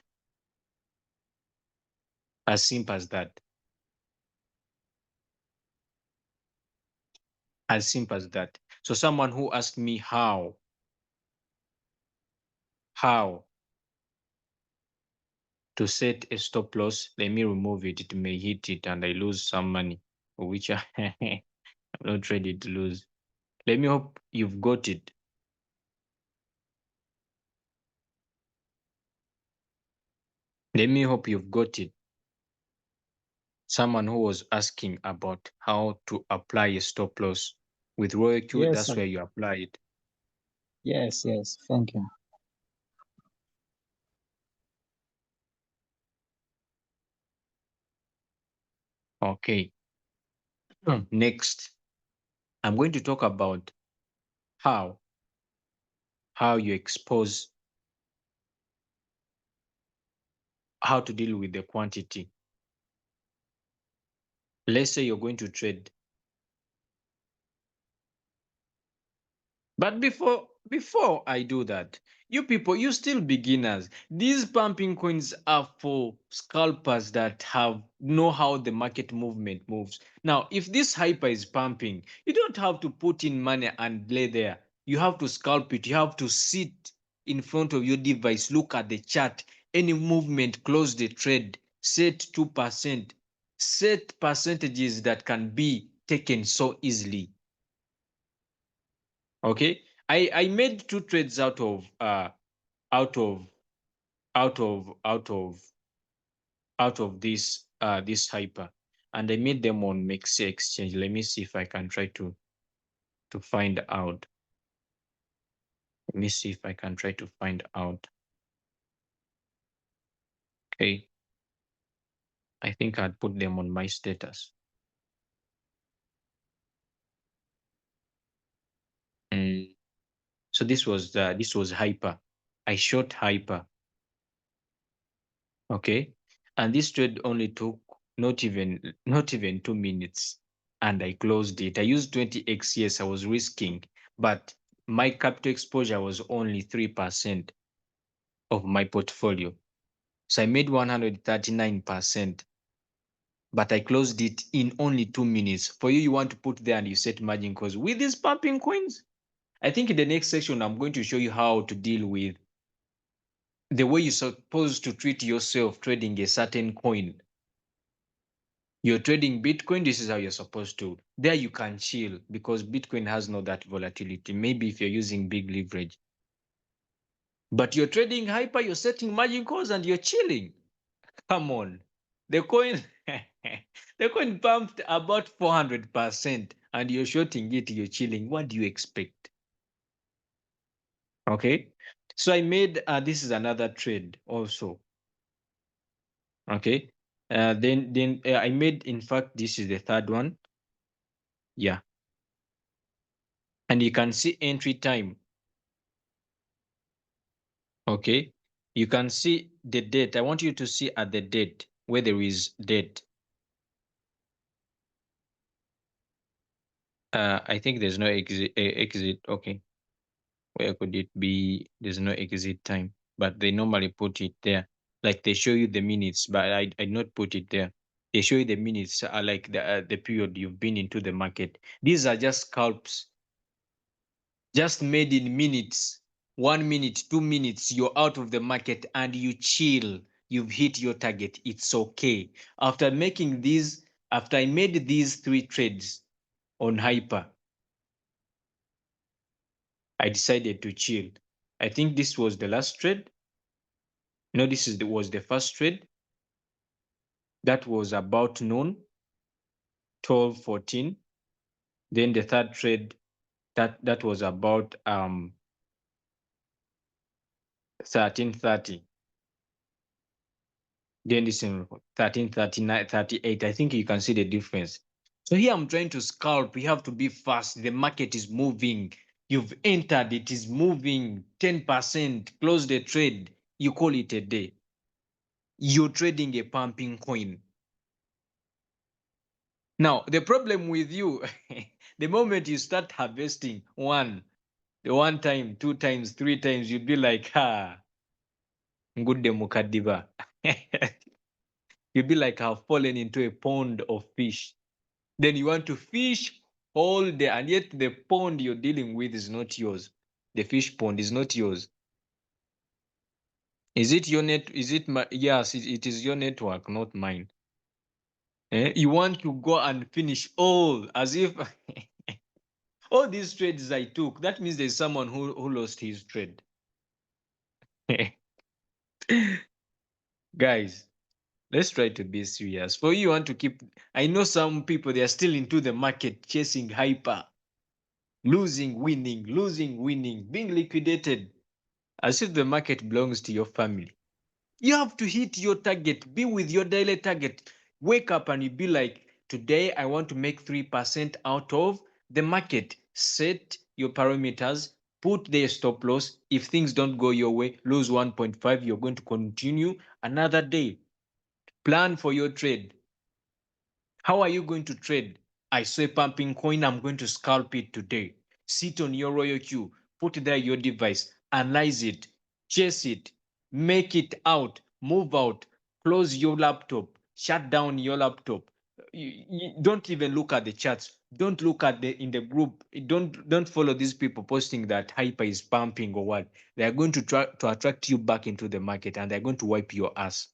As simple as that. As simple as that. So someone who asked me how to set a stop loss, let me remove it. It may hit it and I lose some money, which I'm not ready to lose. Let me hope you've got it. Let me hope you've got it. Someone who was asking about how to apply a stop loss with Royal Q, Yes, that's sir. where you apply it. Yes, yes. Thank you. Okay. Next, I'm going to talk about how you expose, how to deal with the quantity. Let's say you're going to trade. But before I do that, you people, you still beginners. These pumping coins are for scalpers that have know how the market movement moves. Now, if this hyper is pumping, you don't have to put in money and lay there. You have to scalp it. You have to sit in front of your device, look at the chart. Any movement, close the trade, set 2%, set percentages that can be taken so easily. Okay, I made two trades out of out of out of out of this hyper, and I made them on Mexi exchange. Let me see if I can try to find out. Let me see if I can try to find out. Okay, I think I'd put them on my status. Mm. So this was hyper. I short hyper. Okay, and this trade only took not even 2 minutes, and I closed it. I used 20x. Yes, I was risking, but my capital exposure was only 3% of my portfolio, so I made 139%, but I closed it in only 2 minutes. For you, you want to put there and you set margin calls with these pumping coins. I think in the next section I'm going to show you how to deal with the way you're supposed to treat yourself trading a certain coin. You're trading Bitcoin, this is how you're supposed to. There you can chill because Bitcoin has no that volatility. Maybe if you're using big leverage. But you're trading hyper, you're setting margin calls and you're chilling. Come on. The coin the coin pumped about 400% and you're shorting it, you're chilling. What do you expect? Okay. So I made this is another trade also. Okay. Then I made, in fact, this is the third one. Yeah. And you can see entry time. Okay. You can see the date. I want you to see at the date where there is date. I think there's no exit. Okay. Where could it be? There's no exit time, but they normally put it there. Like they show you the minutes, but I not put it there. They show you the minutes, like the period you've been into the market. These are just scalps, just made in minutes. 1 minute, 2 minutes, you're out of the market and you chill. You've hit your target. It's okay. After I made these three trades on hyper, I decided to chill. I think this was the last trade. No, was the first trade. That was about noon, 12:14. Then the third trade, that was about 13:30. Then this in 13:39, 38. I think you can see the difference. So here I'm trying to scalp. We have to be fast. The market is moving. You've entered, it is moving 10%. Close the trade. You call it a day. You're trading a pumping coin. Now, the problem with you, the moment you start harvesting the one time, two times, three times, you'd be like, good mukadiba. You'd be like, I've fallen into a pond of fish. Then you want to fish all day, and yet the pond you're dealing with is not yours. The fish pond is not yours. Is it your net? Is it my? Yes, it is your network, not mine. You want to go and finish all as if all these trades I took. That means there's someone who lost his trade. Guys, let's try to be serious. For you want to keep, I know some people they are still into the market chasing hyper, losing, winning, being liquidated as if the market belongs to your family. You have to hit your target, be with your daily target. Wake up and you be like, today I want to make 3% out of the market. Set your parameters, put the stop loss. If things don't go your way, lose 1.5, you're going to continue another day. Plan for your trade. How are you going to trade? I saw a pumping coin, I'm going to scalp it today. Sit on your royal queue, put there your device, analyze it, chase it, make it out, move out, close your laptop, shut down your laptop. You don't even look at the charts. Don't look at the in the group. Don't follow these people posting that hyper is pumping or what. They are going to try to attract you back into the market and they're going to wipe your ass.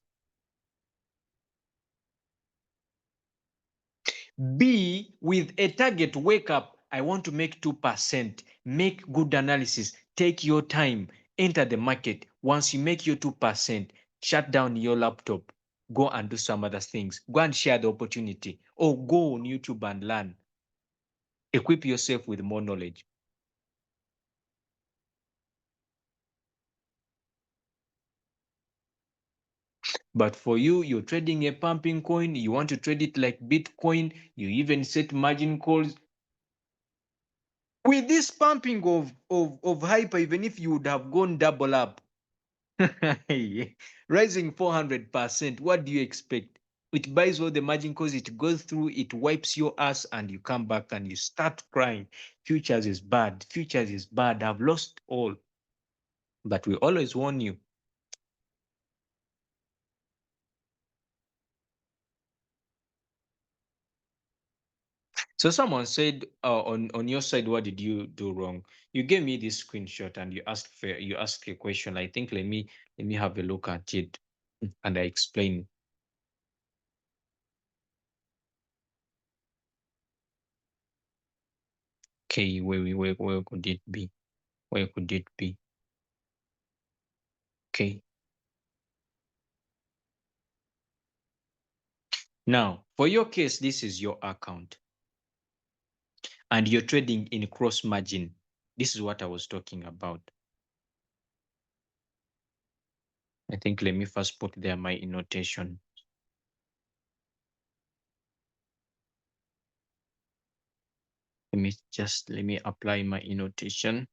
B, with a target, wake up. I want to make 2%. Make good analysis. Take your time. Enter the market. Once you make your 2%, shut down your laptop. Go and do some other things. Go and share the opportunity. Or go on YouTube and learn. Equip yourself with more knowledge. But for you, you're trading a pumping coin. You want to trade it like Bitcoin. You even set margin calls. With this pumping of hyper, even if you would have gone double up, rising 400%, what do you expect? It buys all the margin calls, it goes through, it wipes your ass, and you come back and you start crying. Futures is bad. Futures is bad. I've lost all. But we always warn you. So someone said on your side, what did you do wrong? You gave me this screenshot and you asked a question. I think let me have a look at it and I explain. Okay, where could it be? Where could it be? Okay. Now, for your case, this is your account and you're trading in cross margin. This is what I was talking about. I think let me first put there my annotation. Let me apply my annotation.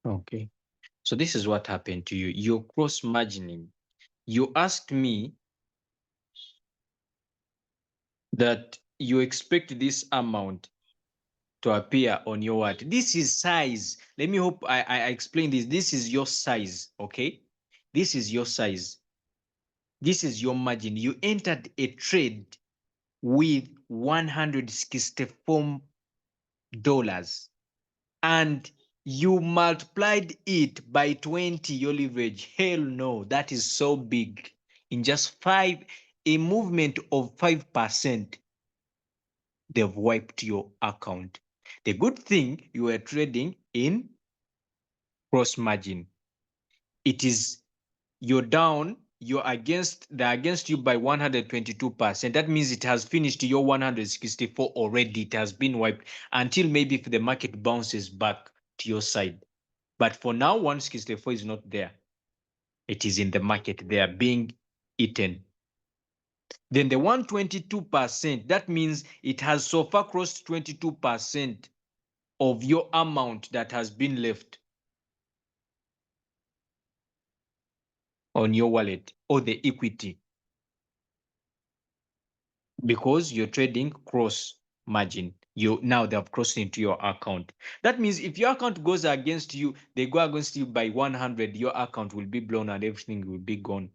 Okay. So this is what happened to you. You're cross margining. You asked me that you expect this amount to appear on your what? This is size. Let me hope I explain this. This is your size, okay? This is your size. This is your margin. You entered a trade with $164 and you multiplied it by 20 your leverage. Hell no, that is so big. In just a movement of 5%, they've wiped your account. The good thing, you were trading in cross margin. It is, you're down, they're against you by 122%. That means it has finished your 164 already. It has been wiped until maybe if the market bounces back to your side. But for now, 164 is not there. It is in the market. They are being eaten. Then the 122%, that means it has so far crossed 22% of your amount that has been left on your wallet or the equity, because you're trading cross margin. Now they have crossed into your account. That means if your account goes against you, they go against you by 100, your account will be blown and everything will be gone.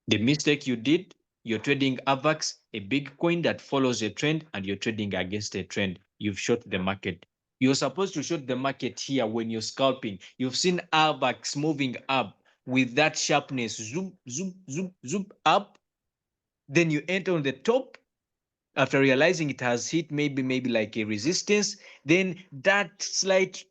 The mistake you did, you're trading AVAX, a big coin that follows a trend, and you're trading against a trend. You've short the market. You're supposed to short the market here when you're scalping. You've seen AVAX moving up with that sharpness, zoom, zoom, zoom, zoom up. Then you enter on the top after realizing it has hit maybe like a resistance. Then that slight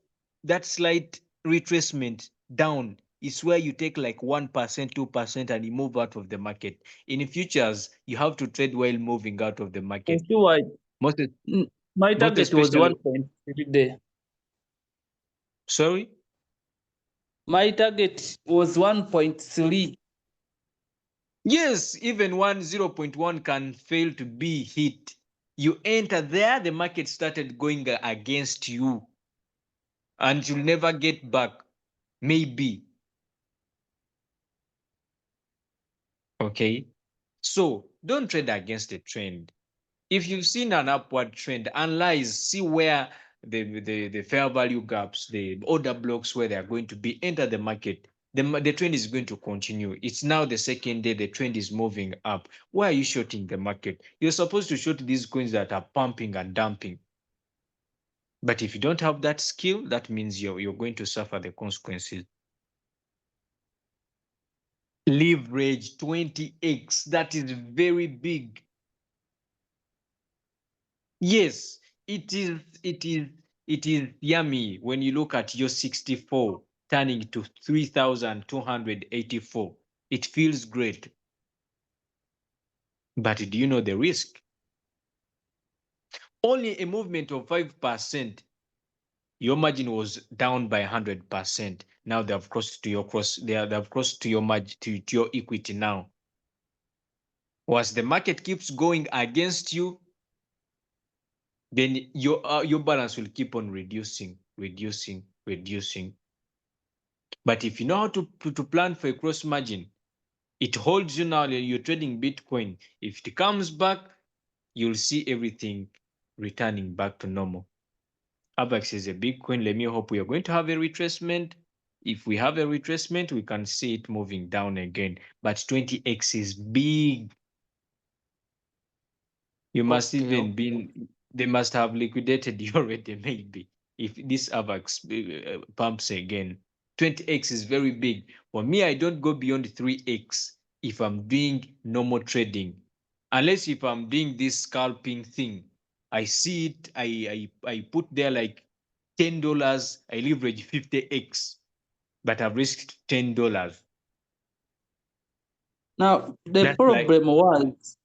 retracement down is where you take like 1%, 2%, and you move out of the market. In futures, you have to trade while moving out of the For market. sure, Most my most target was especially, 1.3 there. sorry. My target was 1.3. Yes, even 0.1 can fail to be hit. You enter there, the market started going against you, and you'll never get back. Maybe. Okay. So don't trade against the trend. If you've seen an upward trend, analyze, see where the fair value gaps, the order blocks where they are going to be, enter the market. The trend is going to continue. It's now the second day, the trend is moving up. Why are you shorting the market? You're supposed to short these coins that are pumping and dumping. But if you don't have that skill, that means you're going to suffer the consequences. Leverage 20x, that is very big. Yes, it is yummy when you look at your 64 turning to 3,284. It feels great. But do you know the risk? Only a movement of 5%, your margin was down by 100%. Now they have crossed to your they have crossed to your margin, to your equity now. Once the market keeps going against you, then your balance will keep on reducing, reducing, reducing. But if you know how to plan for a cross margin, it holds you now. You're trading Bitcoin. If it comes back, you'll see everything returning back to normal. AVAX is a big coin. Let me hope we are going to have a retracement. If we have a retracement, we can see it moving down again. But 20x is big. You must Okay. even been, they must have liquidated you already, maybe. If this AVAX pumps again, 20x is very big. For me, I don't go beyond 3x if I'm doing normal trading. Unless if I'm doing this scalping thing, I see it, I put there like $10, I leverage 50x, but I've risked $10. Now the That's like, problem was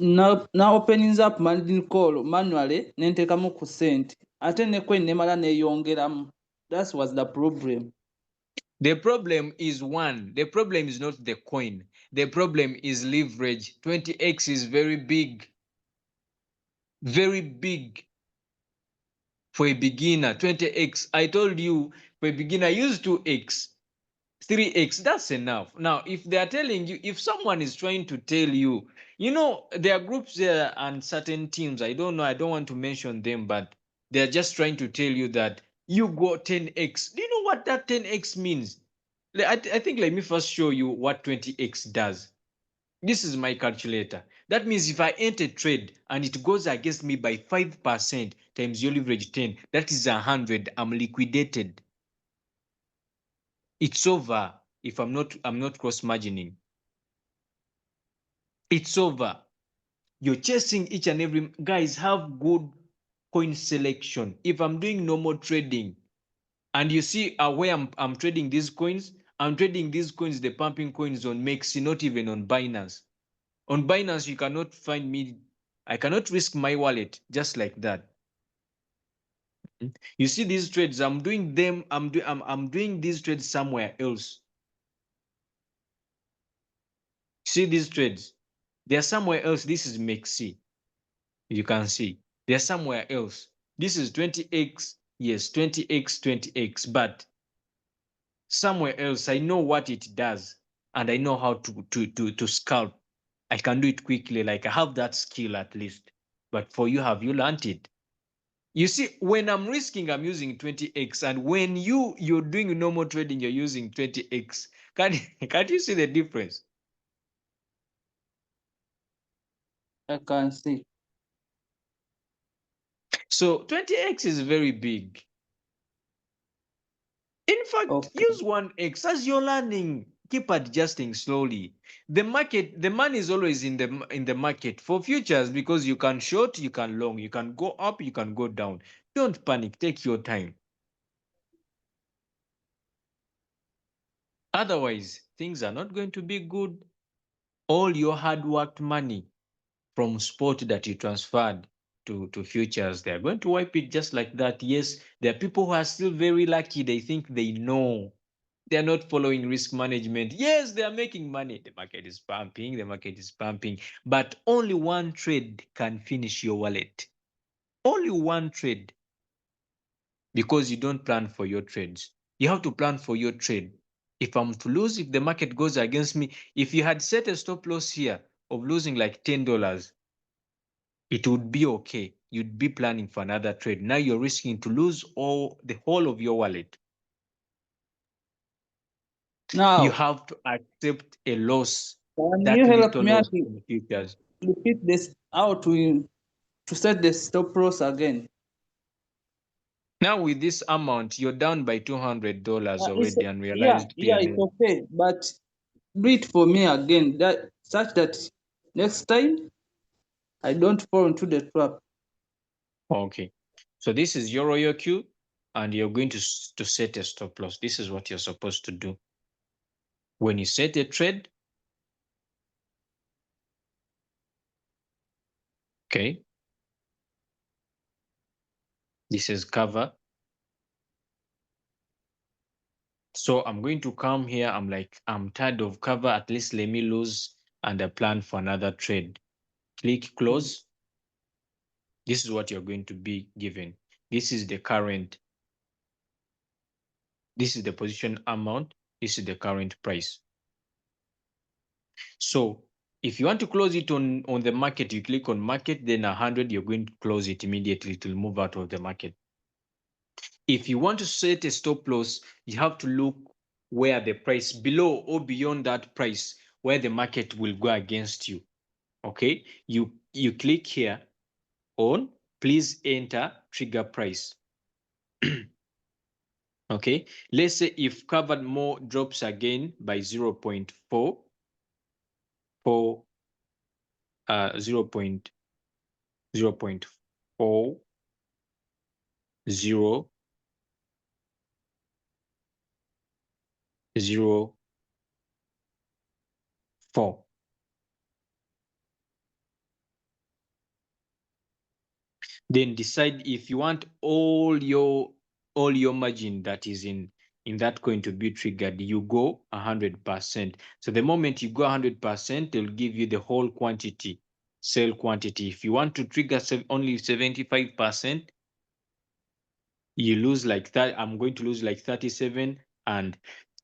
now opening up margin call manually nenteekamu ku sente ate ne coin nemala neeyongeramu. That was the problem. the problem is one. The problem is not the coin. The problem is leverage. 20x is very big. Very big for a beginner. 20x. I told you, for a beginner, use 2x, 3x. That's enough. Now, if they are telling you, if someone is trying to tell you, there are groups there and certain teams. I don't know. I don't want to mention them, but they're just trying to tell you that you go 10x. Do you know what that 10x means? I think let me first show you what 20x does. This is my calculator. That means if I enter trade and it goes against me by 5% times your leverage 10, that is 100. I'm liquidated. It's over if I'm not cross margining. It's over. You're chasing each and every, guys, have good coin selection. If I'm doing normal trading and you see where I'm trading these coins, I'm trading these coins, the pumping coins on Mexi, not even on Binance. On Binance, you cannot find me. I cannot risk my wallet just like that. You see these trades, I'm doing them, I'm doing these trades somewhere else. See these trades, they're somewhere else. This is Mexi. You can see they're somewhere else. This is 20x, yes, 20x, 20x, but somewhere else. I know what it does, and I know how to scalp. I can do it quickly. Like I have that skill at least. But for you, have you learned it? You see, when I'm risking, I'm using 20x, and when you're doing normal trading, you're using 20x. Can't you see the difference? I can see. So 20x is very big. In fact, Okay. use 1x as you're learning. Keep adjusting slowly. The money is always in the market for futures, because you can short, you can long, you can go up, you can go down. Don't panic. Take your time. Otherwise, things are not going to be good. All your hard worked money from sport that you transferred to futures, they're going to wipe it just like that. Yes, there are people who are still very lucky. They think they know. They're not following risk management. Yes, they are making money. The market is pumping, the market is pumping, but only one trade can finish your wallet. Only one trade, because you don't plan for your trades. You have to plan for your trade. If I'm to lose, if the market goes against me, if you had set a stop loss here of losing like $10, it would be okay. You'd be planning for another trade. Now you're risking to lose all the whole of your wallet. You Now, have to accept a loss, can you that help little me out loss to in the futures. repeat this, how to set the stop loss again? Now with this amount, you're down by $200 It's already, yeah, unrealized yeah, it's P&L. okay, but do it for me again, that such that next time I don't fall into the trap. Okay. So this is your royal queue, and you're going to set a stop loss. This is what you're supposed to do. When you set a trade, okay, this is cover. So I'm going to come here. I'm like, I'm tired of cover. At least let me lose and I plan for another trade. Click close. This is what you're going to be given. This is the current, this is the position amount. This is the current price. So if you want to close it on the market, you click on market, then 100, you're going to close it immediately. It will move out of the market. If you want to set a stop loss, you have to look where the price below or beyond that price, where the market will go against you. Okay, you click here on please enter trigger price. Okay, let's say if covered more drops again by 0.4 for 0.4004. Then decide if you want all your margin that is in that coin to be triggered. You go 100%. So the moment you go 100%, they'll give you the whole quantity, sale quantity. If you want to trigger only 75%, you lose like that. I'm going to lose like 37, and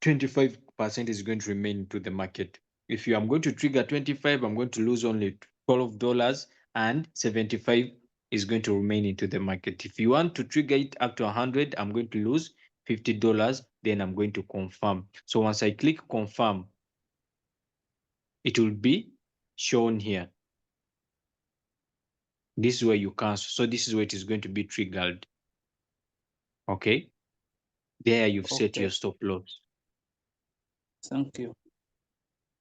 25% is going to remain to the market. If I'm going to trigger 25, I'm going to lose only $12, and 75 is going to remain into the market. If you want to trigger it up to 100, I'm going to lose $50. Then I'm going to confirm. So once I click confirm, it will be shown here. This is where you cancel. So this is where it is going to be triggered. Okay. There you've set Okay, your stop loss. thank you.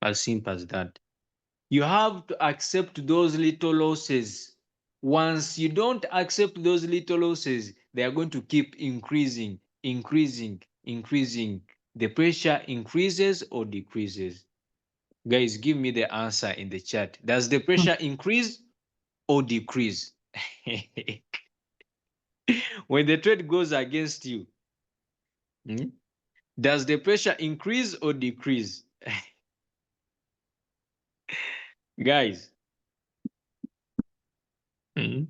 As simple as that. You have to accept those little losses. Once you don't accept those little losses, they are going to keep increasing, increasing, increasing. The pressure increases or decreases. Guys, give me the answer in the chat. Does the pressure increase or decrease? When the trade goes against you, hmm, does the pressure increase or decrease? Guys, hmm,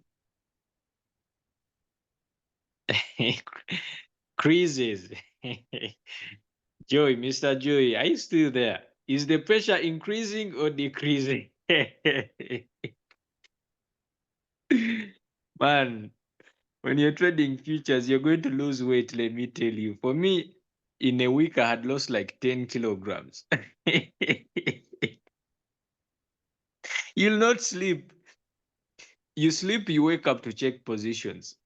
creases. Joy, Mr. Joy, are you still there? Is the pressure increasing or decreasing? Man, when you're trading futures, you're going to lose weight, let me tell you. For me, in a week, I had lost like 10 kilograms. You'll not sleep. You sleep, you wake up to check positions.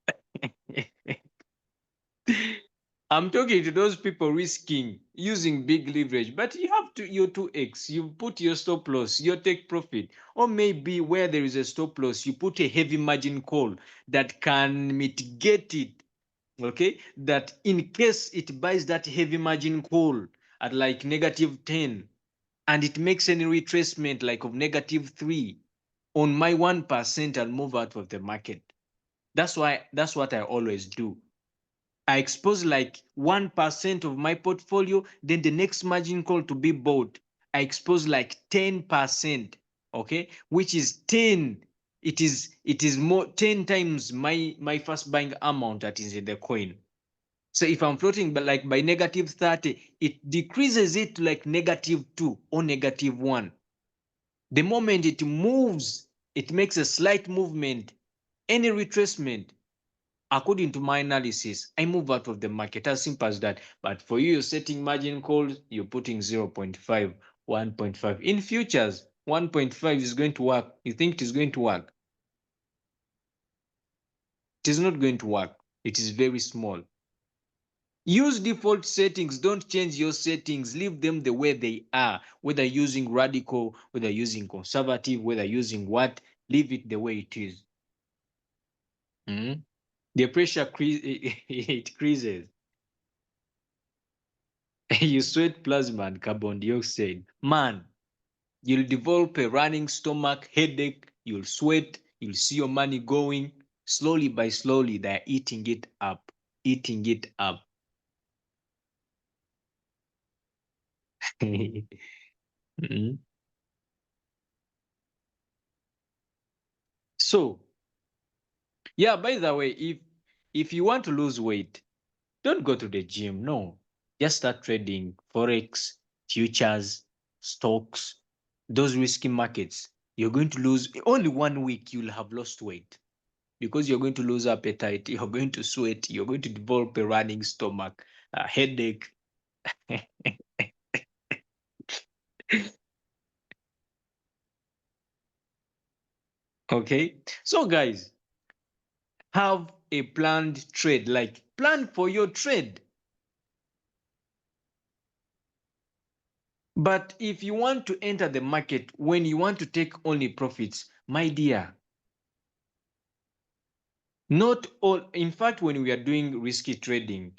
I'm talking to those people risking using big leverage, but you have to your 2x, you put your stop loss, your take profit, or maybe where there is a stop loss, you put a heavy margin call that can mitigate it. Okay, that in case it buys that heavy margin call at like -10 and it makes any retracement like of -3 on my 1%, I'll move out of the market. That's what I always do. I expose like 1% of my portfolio, then the next margin call to be bought, I expose like 10%, okay, which is 10. It is more 10 times my first buying amount that is in the coin. So if I'm floating but like by -30, it decreases it to like -2 or -1. The moment it moves, it makes a slight movement, any retracement, according to my analysis, I move out of the market. As simple as that. But for you, you're setting margin calls, you're putting 0.5, 1.5. In futures, 1.5 is going to work. You think it is going to work? It is not going to work. It is very small. Use default settings. Don't change your settings. Leave them the way they are. Whether using radical, whether using conservative, whether using what, leave it the way it is. The pressure it increases. You sweat plasma and carbon dioxide. Man, you'll develop a running stomach, headache, you'll sweat, you'll see your money going. Slowly by slowly, they're eating it up, eating it up. Mhm. So, yeah, by the way, if you want to lose weight, don't go to the gym. No, just start trading forex, futures, stocks, those risky markets. You're going to lose only 1 week. You'll have lost weight because you're going to lose appetite. You're going to sweat. You're going to develop a running stomach, a headache. Okay, so guys, have a planned trade. Like plan for your trade. But if you want to enter the market when you want to take only profits, my dear, not all. In fact, when we are doing risky trading,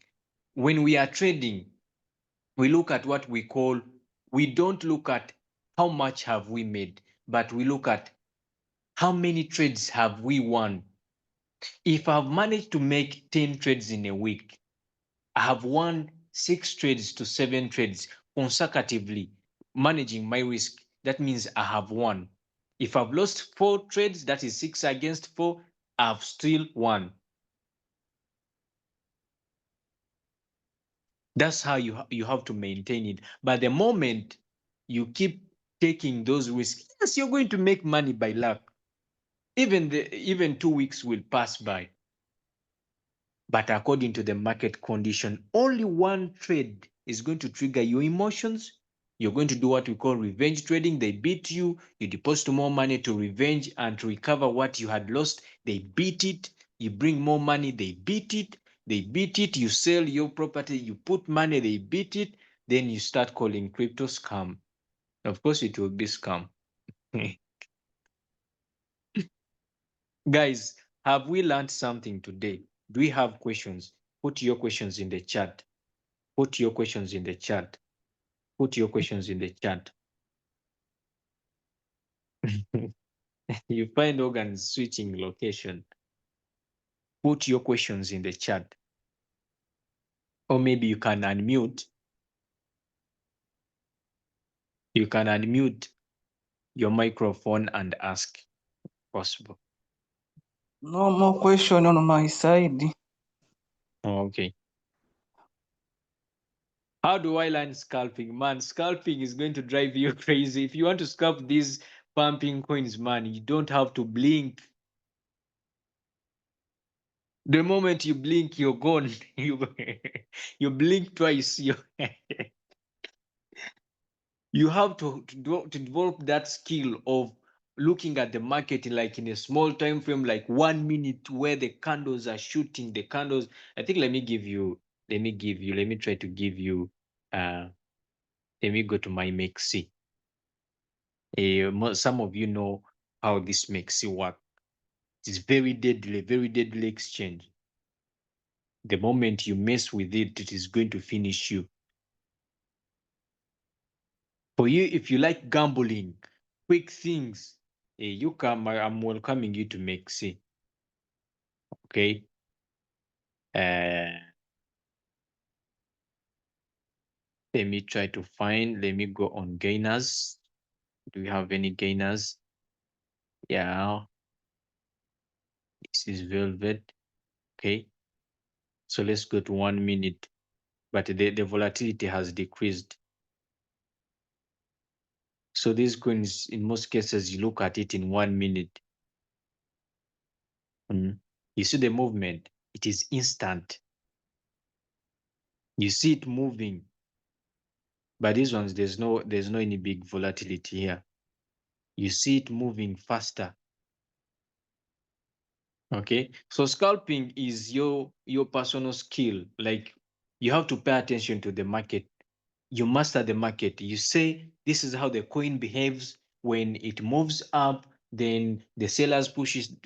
when we are trading, we look at what we call, we don't look at how much have we made, but we look at how many trades have we won. If I've managed to make 10 trades in a week, I have won 6 trades to 7 trades consecutively, managing my risk. That means I have won. If I've lost 4 trades, that is 6 against 4, I've still won. That's how you have to maintain it. But the moment you keep taking those risks, yes, you're going to make money by luck. Even 2 weeks will pass by. But according to the market condition, only one trade is going to trigger your emotions. You're going to do what we call revenge trading. They beat you, you deposit more money to revenge and to recover what you had lost. They beat it, you bring more money, they beat it, you sell your property, you put money, they beat it, then you start calling crypto scam. Of course, it will be scam. Guys, have we learned something today? Do we have questions? Put your questions in the chat. Put your questions in the chat. Put your questions in the chat. You find organs switching location. Put your questions in the chat. Or maybe you can unmute. You can unmute your microphone and ask. Possible. No more question on my side. Okay. How do I learn scalping? Man, scalping is going to drive you crazy. If you want to scalp these pumping coins, man, you don't have to blink. The moment you blink, you're gone. You blink twice. You have to develop that skill of looking at the market like in a small time frame, like 1 minute, where the candles are shooting. The candles. I think let me try to give you. Let me go to my Mexi. Some of you know how this Mexi work. It's very deadly exchange. The moment you mess with it, it is going to finish you. For you, if you like gambling, quick things, you come. I'm welcoming you to Mexi. Okay. Let me try to find. Let me go on gainers. Do we have any gainers? Yeah. This is velvet. Okay. So let's go to 1 minute. But the volatility has decreased. So these coins, in most cases, you look at it in 1 minute. You see the movement, it is instant. You see it moving. But these ones, there's no any big volatility here. You see it moving faster. Okay. So scalping is your personal skill. Like, you have to pay attention to the market. You master the market. You say, this is how the coin behaves when it moves up. Then the sellers pushes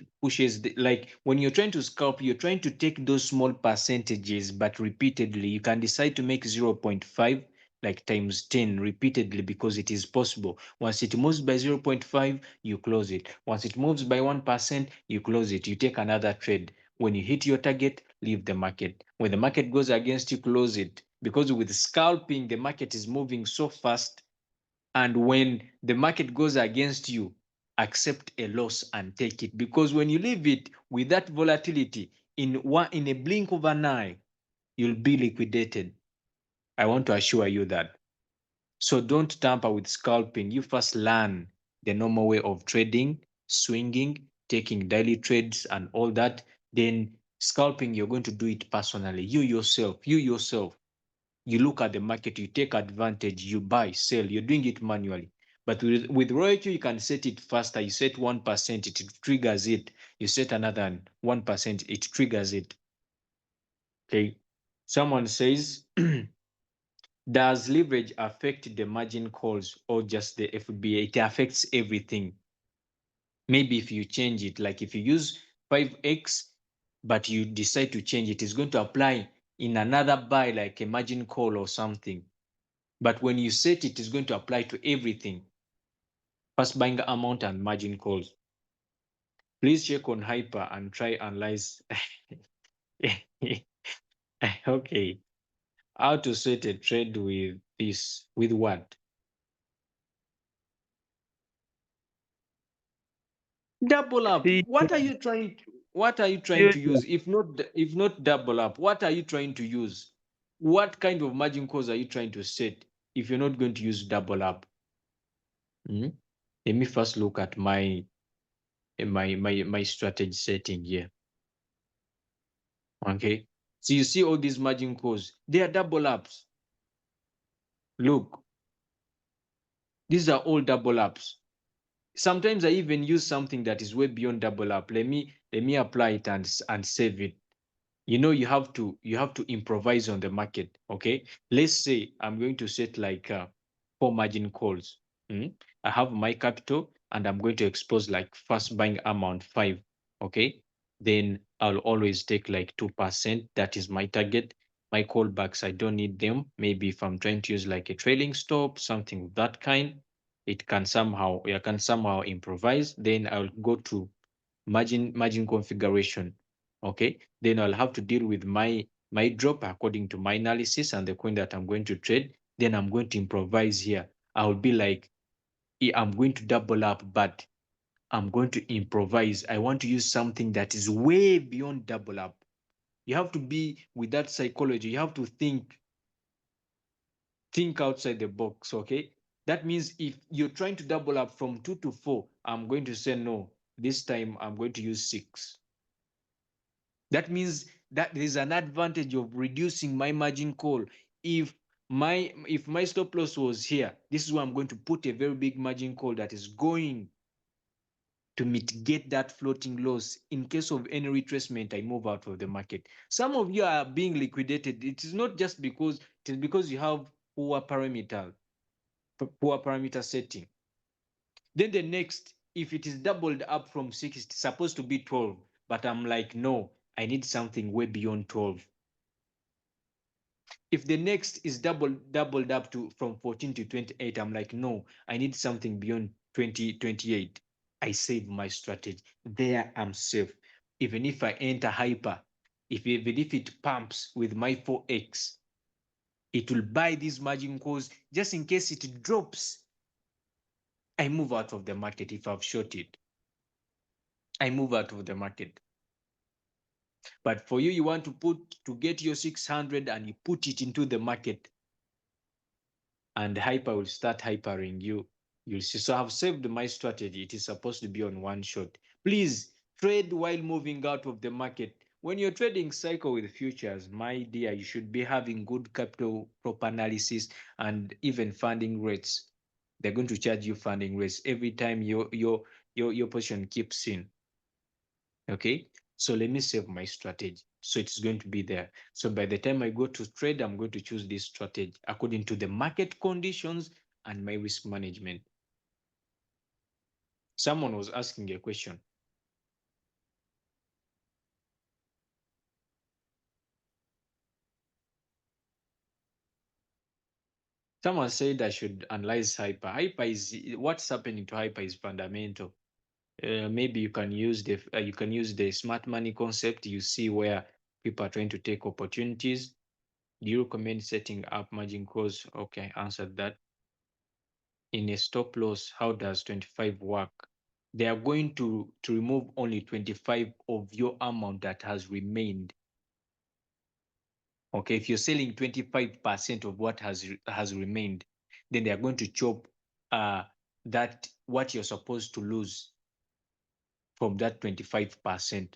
like when you're trying to scalp, you're trying to take those small percentages, but repeatedly. You can decide to make 0.5 like times 10 repeatedly, because it is possible. Once it moves by 0.5, you close it. Once it moves by 1%, you close it. You take another trade. When you hit your target, leave the market. When the market goes against you, close it. Because with scalping, the market is moving so fast. And when the market goes against you, accept a loss and take it. Because when you leave it with that volatility, in a blink of an eye, you'll be liquidated. I want to assure you that. So don't tamper with scalping. You first learn the normal way of trading, swinging, taking daily trades and all that. Then scalping, you're going to do it personally. You yourself, you look at the market, you take advantage, you buy, sell, you're doing it manually. But with royalty, you can set it faster. You set 1%, it triggers it. You set another 1%, it triggers it. Okay. Someone says, does leverage affect the margin calls or just the FBA? It affects everything. Maybe if you change it, like if you use 5x, but you decide to change it, it's going to apply in another buy, like a margin call or something. But when you set it, it's going to apply to everything. First buying amount and margin calls. Please check on Hyper and try analyze. Okay. How to set a trade with this, with what? Double up. What are you trying to use? If not double up, what are you trying to use? What kind of margin calls are you trying to set if you're not going to use double up? Let me first look at my strategy setting here. Okay. So you see all these margin calls, they are double ups. Look, these are all double ups. Sometimes I even use something that is way beyond double up. Let me apply it and save it. You have to improvise on the market. Okay. Let's say I'm going to set like 4 margin calls. I have my capital. and I'm going to expose like first buying amount 5, okay, then I'll always take like 2%. That is my target. My callbacks, I don't need them. Maybe if I'm trying to use like a trailing stop, something of that kind, I can somehow improvise. Then I'll go to margin configuration. Okay, then I'll have to deal with my drop according to my analysis and the coin that I'm going to trade. Then I'm going to improvise here. I'll be like, I'm going to double up, but I'm going to improvise. I want to use something that is way beyond double up. You have to be with that psychology. You have to think outside the box. Okay, that means if you're trying to double up from 2 to 4, I'm going to say no. This time I'm going to use 6. That means that there is an advantage of reducing my margin call. If my stop loss was here, this is where I'm going to put a very big margin call that is going to mitigate that floating loss. In case of any retracement, I move out of the market. Some of you are being liquidated. It is not just because, it is because you have poor parameter setting. Then the next, if it is doubled up from 6, it's supposed to be 12, but I'm like, no, I need something way beyond 12. If the next is doubled up to from 14 to 28, I'm like, no, I need something beyond 28. I save my strategy. There I'm safe. Even if I enter hyper, even if it pumps with my 4x, it will buy these margin calls just in case it drops. I move out of the market. If I've short it, I move out of the market. But for you, you want to get your 600 and you put it into the market, and hyper will start hypering you. You'll see. So I've saved my strategy. It is supposed to be on one shot. Please trade while moving out of the market. When you're trading cycle with futures, my dear, you should be having good capital, proper analysis, and even funding rates. They're going to charge you funding rates every time your position keeps in. Okay, so let me save my strategy. So it's going to be there. So by the time I go to trade, I'm going to choose this strategy according to the market conditions and my risk management. Someone was asking a question. Someone said I should analyze hyper. Hyper is, what's happening to hyper is fundamental. Maybe you can use the smart money concept. You see where people are trying to take opportunities. Do you recommend setting up margin calls? Okay, I answered that. In a stop loss, how does 25 work? They are going to remove only 25 of your amount that has remained. Okay, if you're selling 25% of what has remained, then they are going to chop that what you're supposed to lose from that 25%.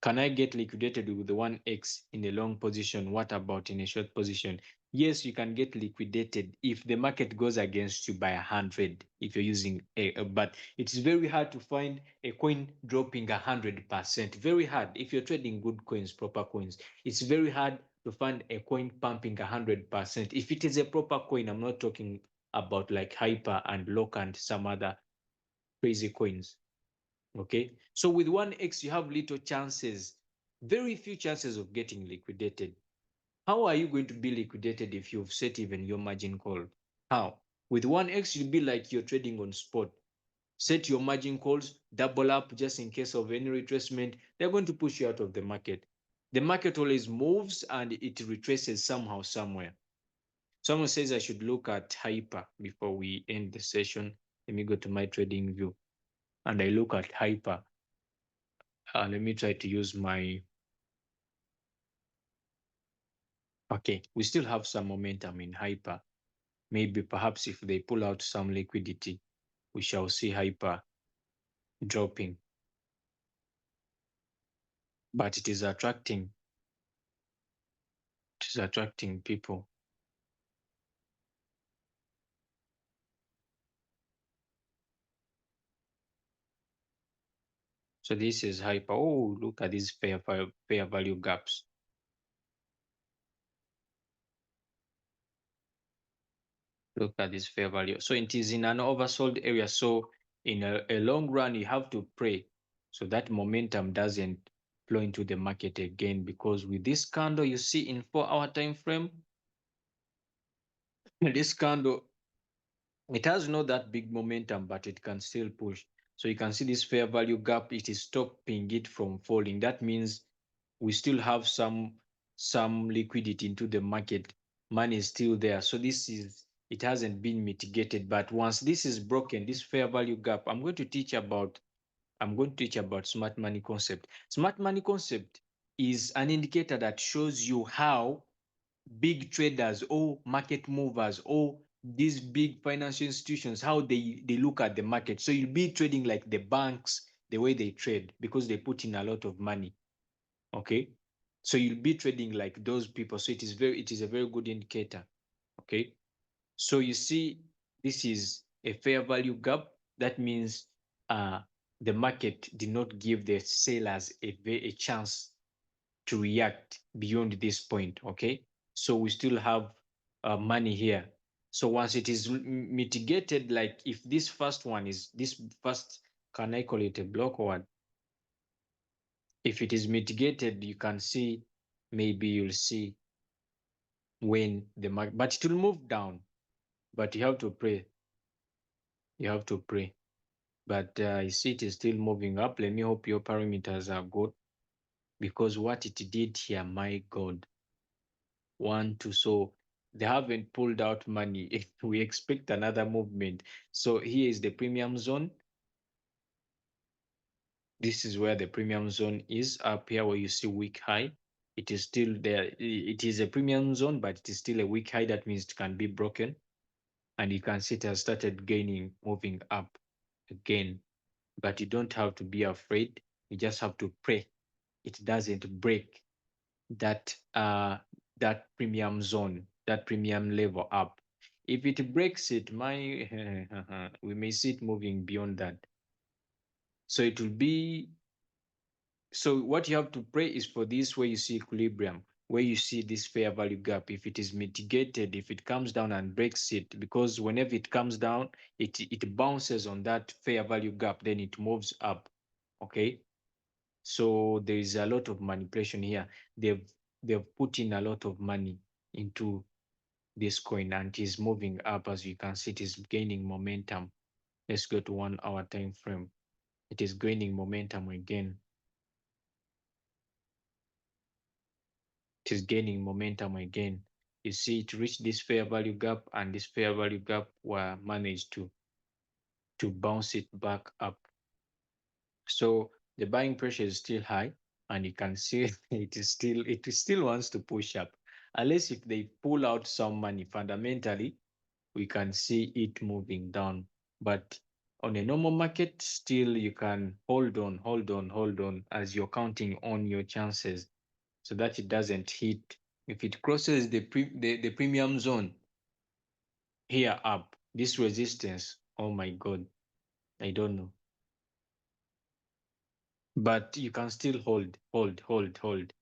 Can I get liquidated with the 1x in a long position? What about in a short position? Yes, you can get liquidated if the market goes against you by 100, if you're using but it's very hard to find a coin dropping 100%. Very hard. If you're trading good coins, proper coins, it's very hard to find a coin pumping 100%. If it is a proper coin, I'm not talking about like Hyper and Lock and some other crazy coins. Okay, so with 1x you have little chances, very few chances of getting liquidated. How are you going to be liquidated if you've set even your margin call? How? With 1x you'll be like you're trading on spot. Set your margin calls, double up just in case of any retracement. They're going to push you out of the market. The market always moves and it retraces somehow, somewhere. Someone says I should look at hyper before we end the session. Let me go to my trading view and I look at hyper. Let me try to use my, okay, we still have some momentum in hyper. Maybe perhaps if they pull out some liquidity, we shall see hyper dropping. But it is attracting people. So this is hyper. Oh, look at these fair value gaps. Look at this fair value. So it is in an oversold area. So in a long run, you have to pray so that momentum doesn't flow into the market again. Because with this candle you see in 4-hour time frame, this candle, it has not that big momentum, but it can still push. So you can see this fair value gap, it is stopping it from falling. That means we still have some liquidity into the market. Money is still there. So this is, it hasn't been mitigated. But once this is broken, this fair value gap, I'm going to teach about smart money concept. Smart money concept is an indicator that shows you how big traders or market movers or these big financial institutions, how they look at the market. So you'll be trading like the banks, the way they trade, because they put in a lot of money. Okay, so you'll be trading like those people. So it is a very good indicator. Okay, so you see, this is a fair value gap. That means the market did not give the sellers a chance to react beyond this point. Okay, so we still have money here. So once it is mitigated, like if this first one is this first, can I call it a block or what? If it is mitigated, you can see, maybe you'll see when the market, but it will move down. But you have to pray. You have to pray. But I see it is still moving up. Let me hope your parameters are good, because what it did here, my God, 1, 2. So they haven't pulled out money. If we expect another movement. So here is the premium zone. This is where the premium zone is, up here where you see weak high. It is still there. It is a premium zone, but it is still a weak high. That means it can be broken. And you can see it has started gaining, moving up again. But you don't have to be afraid. You just have to pray it doesn't break that that premium zone, that premium level up. If it breaks it, my we may see it moving beyond that. So it will be, so what you have to pray is for this, where you see equilibrium, where you see this fair value gap. If it is mitigated, if it comes down and breaks it, because whenever it comes down, it bounces on that fair value gap, then it moves up. Okay, so there is a lot of manipulation here. They've put in a lot of money into this coin, and it is moving up. As you can see, it is gaining momentum. Let's go to 1 hour time frame. It is gaining momentum again. It is gaining momentum again. You see, it reached this fair value gap, and this fair value gap were managed to bounce it back up. So the buying pressure is still high, and you can see it still wants to push up. Unless if they pull out some money, fundamentally, we can see it moving down. But on a normal market, still you can hold on, hold on, hold on, as you're counting on your chances so that it doesn't hit. If it crosses the premium zone here up, this resistance, oh my God, I don't know. But you can still hold, hold, hold, hold.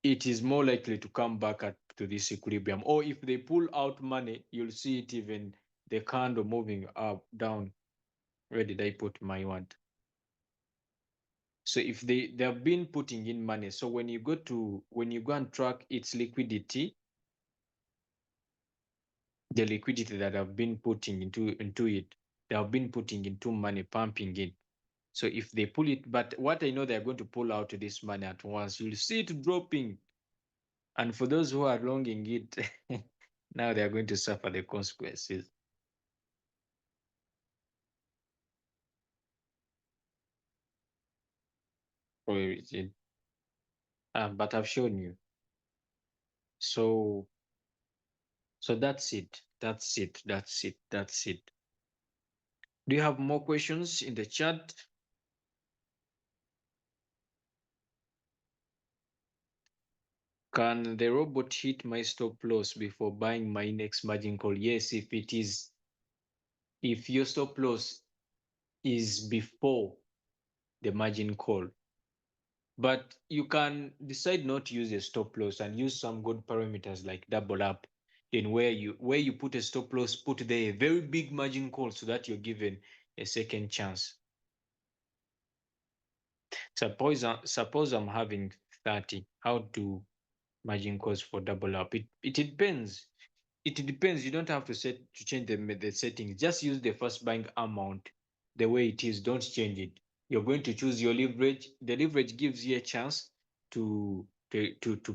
It is more likely to come back to this equilibrium. Or if they pull out money, you'll see it, even the candle moving up, down. Where did I put my one? So if they have been putting in money, so when you go and track its liquidity, the liquidity that have been putting into it, they have been putting into money, pumping it. So if they pull it, but what I know, they're going to pull out this money at once. You'll see it dropping. And for those who are longing it, now they are going to suffer the consequences. Where is it? But I've shown you. So that's it. That's it. That's it. That's it. Do you have more questions in the chat? Can the robot hit my stop loss before buying my next margin call? Yes, if your stop loss is before the margin call. But you can decide not to use a stop loss and use some good parameters like double up. Then where you put a stop loss, put there a very big margin call so that you're given a second chance. Suppose I'm having 30. How do margin calls for double up? It depends. It depends. You don't have to change the settings. Just use the first buying amount the way it is. Don't change it. You're going to choose your leverage. The leverage gives you a chance to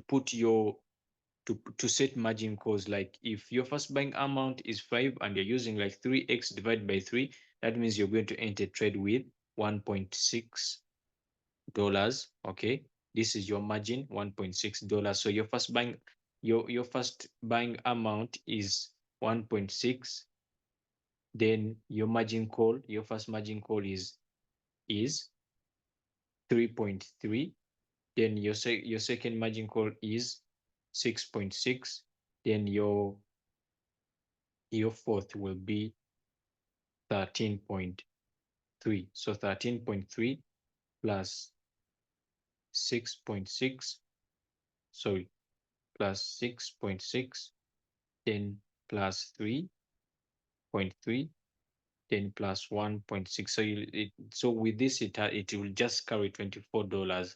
put your to set margin calls. Like if your first buying amount is 5 and you're using like 3x divided by 3, that means you're going to enter trade with $1.6. Okay, this is your margin, $1.6. So your first buying amount is 1.6. Then your first margin call is 3.3. Then your second margin call is 6.6. Then your fourth will be 13.3. So 13.3 plus 6.6, sorry, plus 6.6, then plus 3.3, then plus 1.6. So with this, it will just carry $24.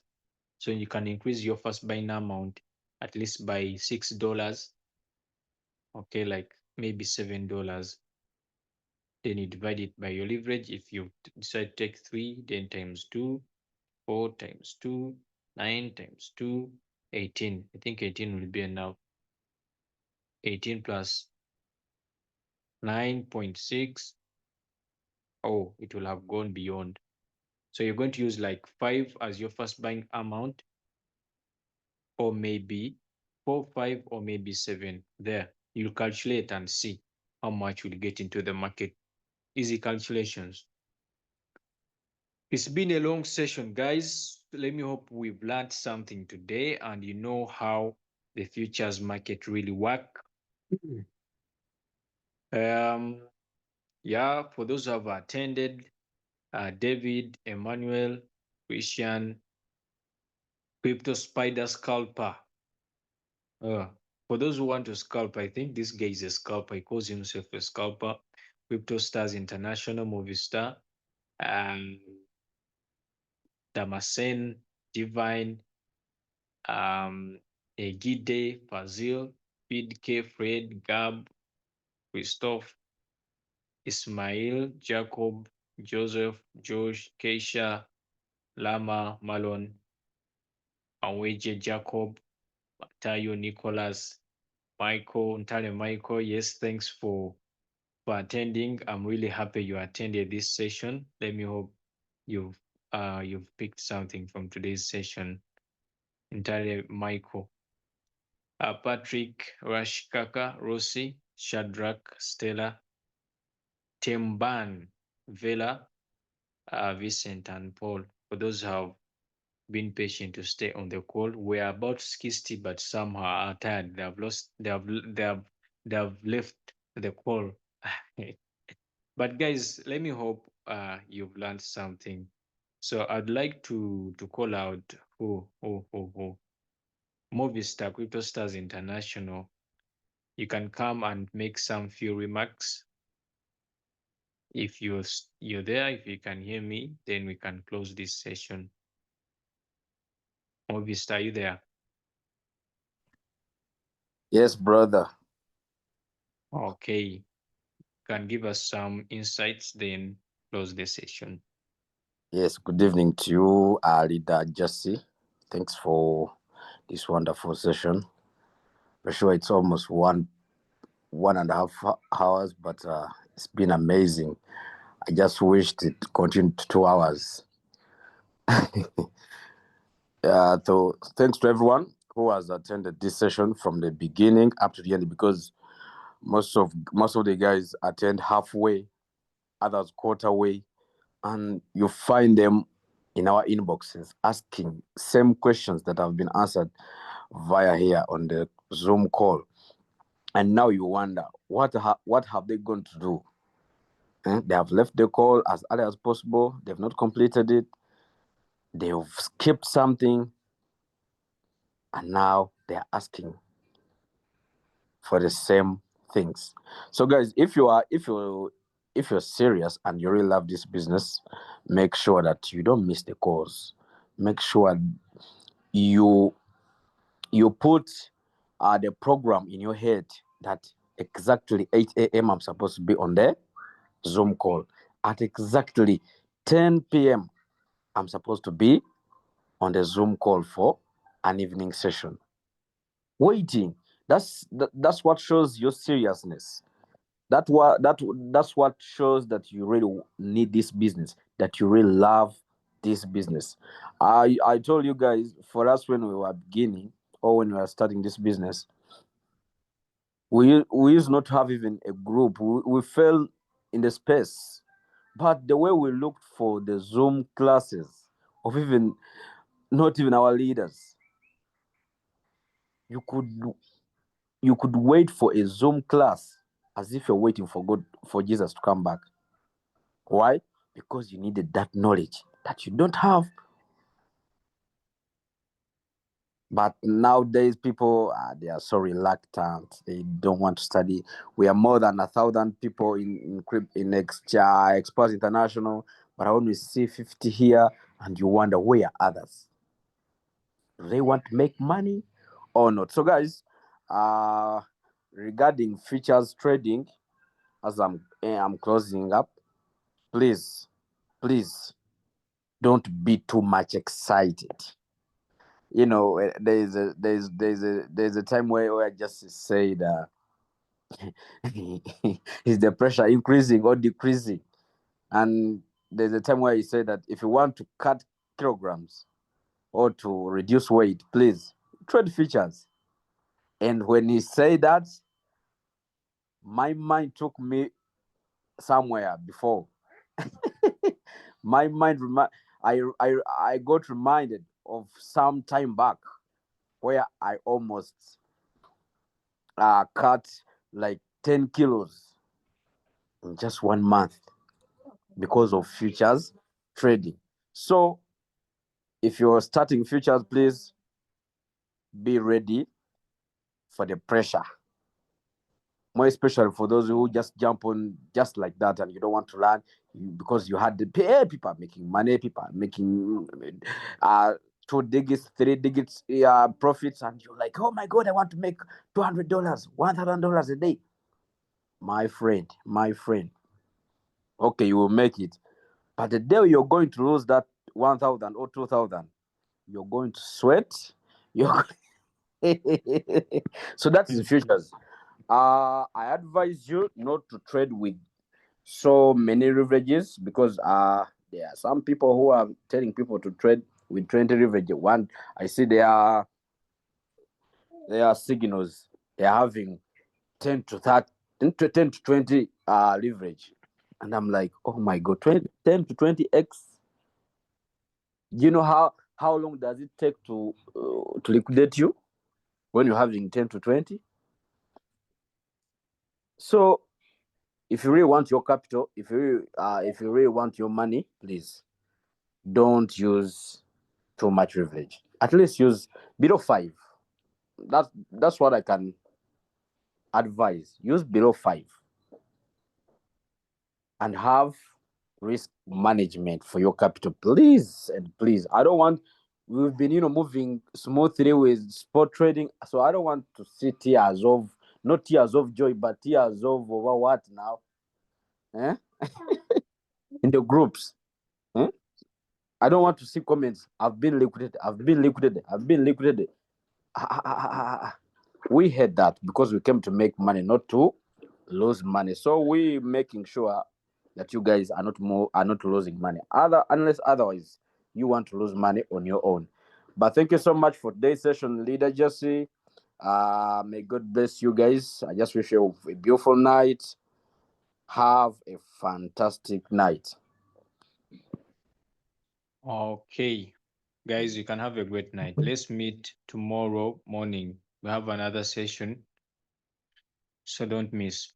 So you can increase your first buying amount at least by $6. Okay, like maybe $7. Then you divide it by your leverage. If you decide to take 3, then times 2, 4 times 2, 9 times 2, 18. I think 18 will be enough. 18 plus 9.6. Oh, it will have gone beyond. So you're going to use like 5 as your first buying amount, or maybe 4, 5, or maybe 7. There, you'll calculate and see how much will get into the market. Easy calculations. It's been a long session, guys. Let me hope we've learned something today and you know how the futures market really work. Yeah, for those who have attended, David, Emmanuel, Christian, Crypto Spider Scalper. For those who want to scalp, I think this guy is a scalper. He calls himself a scalper. Crypto Stars International, Movie Star, Damasen, Divine, Egide, Fazil, K, Fred, Gab, Christophe, Ismail, Jacob, Joseph, Josh, Keisha, Lama, Malon, Aweje, Jacob, Tayo, Nicholas, Michael, Ntale Michael. Yes, thanks for attending. I'm really happy you attended this session. Let me hope you've picked something from today's session. Ntale Michael, Patrick, Rashkaka, Rossi, Shadrach, Stella, Temban, Vela, Vincent, and Paul. For those who have been patient to stay on the call, we're about 60, but somehow are tired. They have left the call. But guys, let me hope you've learned something. So I'd like to call out who Movistar Crypto Stars International. You can come and make some few remarks. If you're there, if you can hear me, then we can close this session. Movistar, are you there? Yes, brother. Okay. Can give us some insights, then close the session. Yes, good evening to you, leader Jusy. Thanks for this wonderful session. For sure, it's almost 1.5 hours, but it's been amazing. I just wished it continued 2 hours. So thanks to everyone who has attended this session from the beginning up to the end, because most of the guys attend halfway, others quarter way, and you find them in our inboxes asking same questions that have been answered via here on the Zoom call. And now you wonder, what have they gone to do? They have left the call as early as possible. They've not completed it. They've skipped something. And now they're asking for the same things. So guys, if you're serious and you really love this business, make sure that you don't miss the calls. Make sure you you put the program in your head that exactly 8 a.m. I'm supposed to be on the Zoom call. At exactly 10 p.m. I'm supposed to be on the Zoom call for an evening session. Waiting. That's what shows your seriousness. That's what shows that you really need this business, that you really love this business. I told you guys, for us when we were beginning or when we were starting this business, we used not to have even a group. We fell in the space, but the way we looked for the Zoom classes of even not even our leaders, you could you could wait for a Zoom class as if you're waiting for God, for Jesus to come back. Why? Because you needed that knowledge that you don't have. But nowadays, people they are so reluctant. They don't want to study. We are more than 1,000 people in Expos International, but I only see 50 here, and you wonder where are others? Do they want to make money or not? So, guys, uh, regarding futures trading, as I'm closing up, please, please don't be too much excited. There's a time where I just said, is the pressure increasing or decreasing? And there's a time where you say that if you want to cut kilograms or to reduce weight, please trade features. And when he said that, my mind took me somewhere before. My mind I got reminded of some time back where I almost cut like 10 kilos in just 1 month because of futures trading. So if you're starting futures, please be ready for the pressure. More especially for those who just jump on just like that and you don't want to learn because you had to pay. People are making money, people are making 2 digits, 3 digits profits, and you're like, oh my God, I want to make $200, $1,000 a day. My friend, okay, you will make it. But the day you're going to lose that 1,000 or 2,000, you're going to sweat. You're so that's the futures. I advise you not to trade with so many leverages because there are some people who are telling people to trade with 20 leverage. One, I see there are signals they are having 10 to 30, 10 to 20 leverage, and I'm like, oh my God, 10 to 20x. Do you know how long does it take to liquidate you when you're having 10 to 20? So if you really want your capital, if you really want your money, please don't use too much leverage. At least use below 5. That's what I can advise. Use below 5 and have risk management for your capital, please and please. I don't want. We've been moving smoothly with spot trading, so I don't want to see tears of, not tears of joy, but tears of over what now? Eh? In the groups. Eh? I don't want to see comments. I've been liquidated. I've been liquidated. I've been liquidated. We had that because we came to make money, not to lose money. So we making sure that you guys are not losing money. Unless otherwise you want to lose money on your own. But thank you so much for today's session, leader Jusy. May God bless you guys. I just wish you a beautiful night. Have a fantastic night. Okay. Guys, you can have a great night. Let's meet tomorrow morning. We have another session, so don't miss.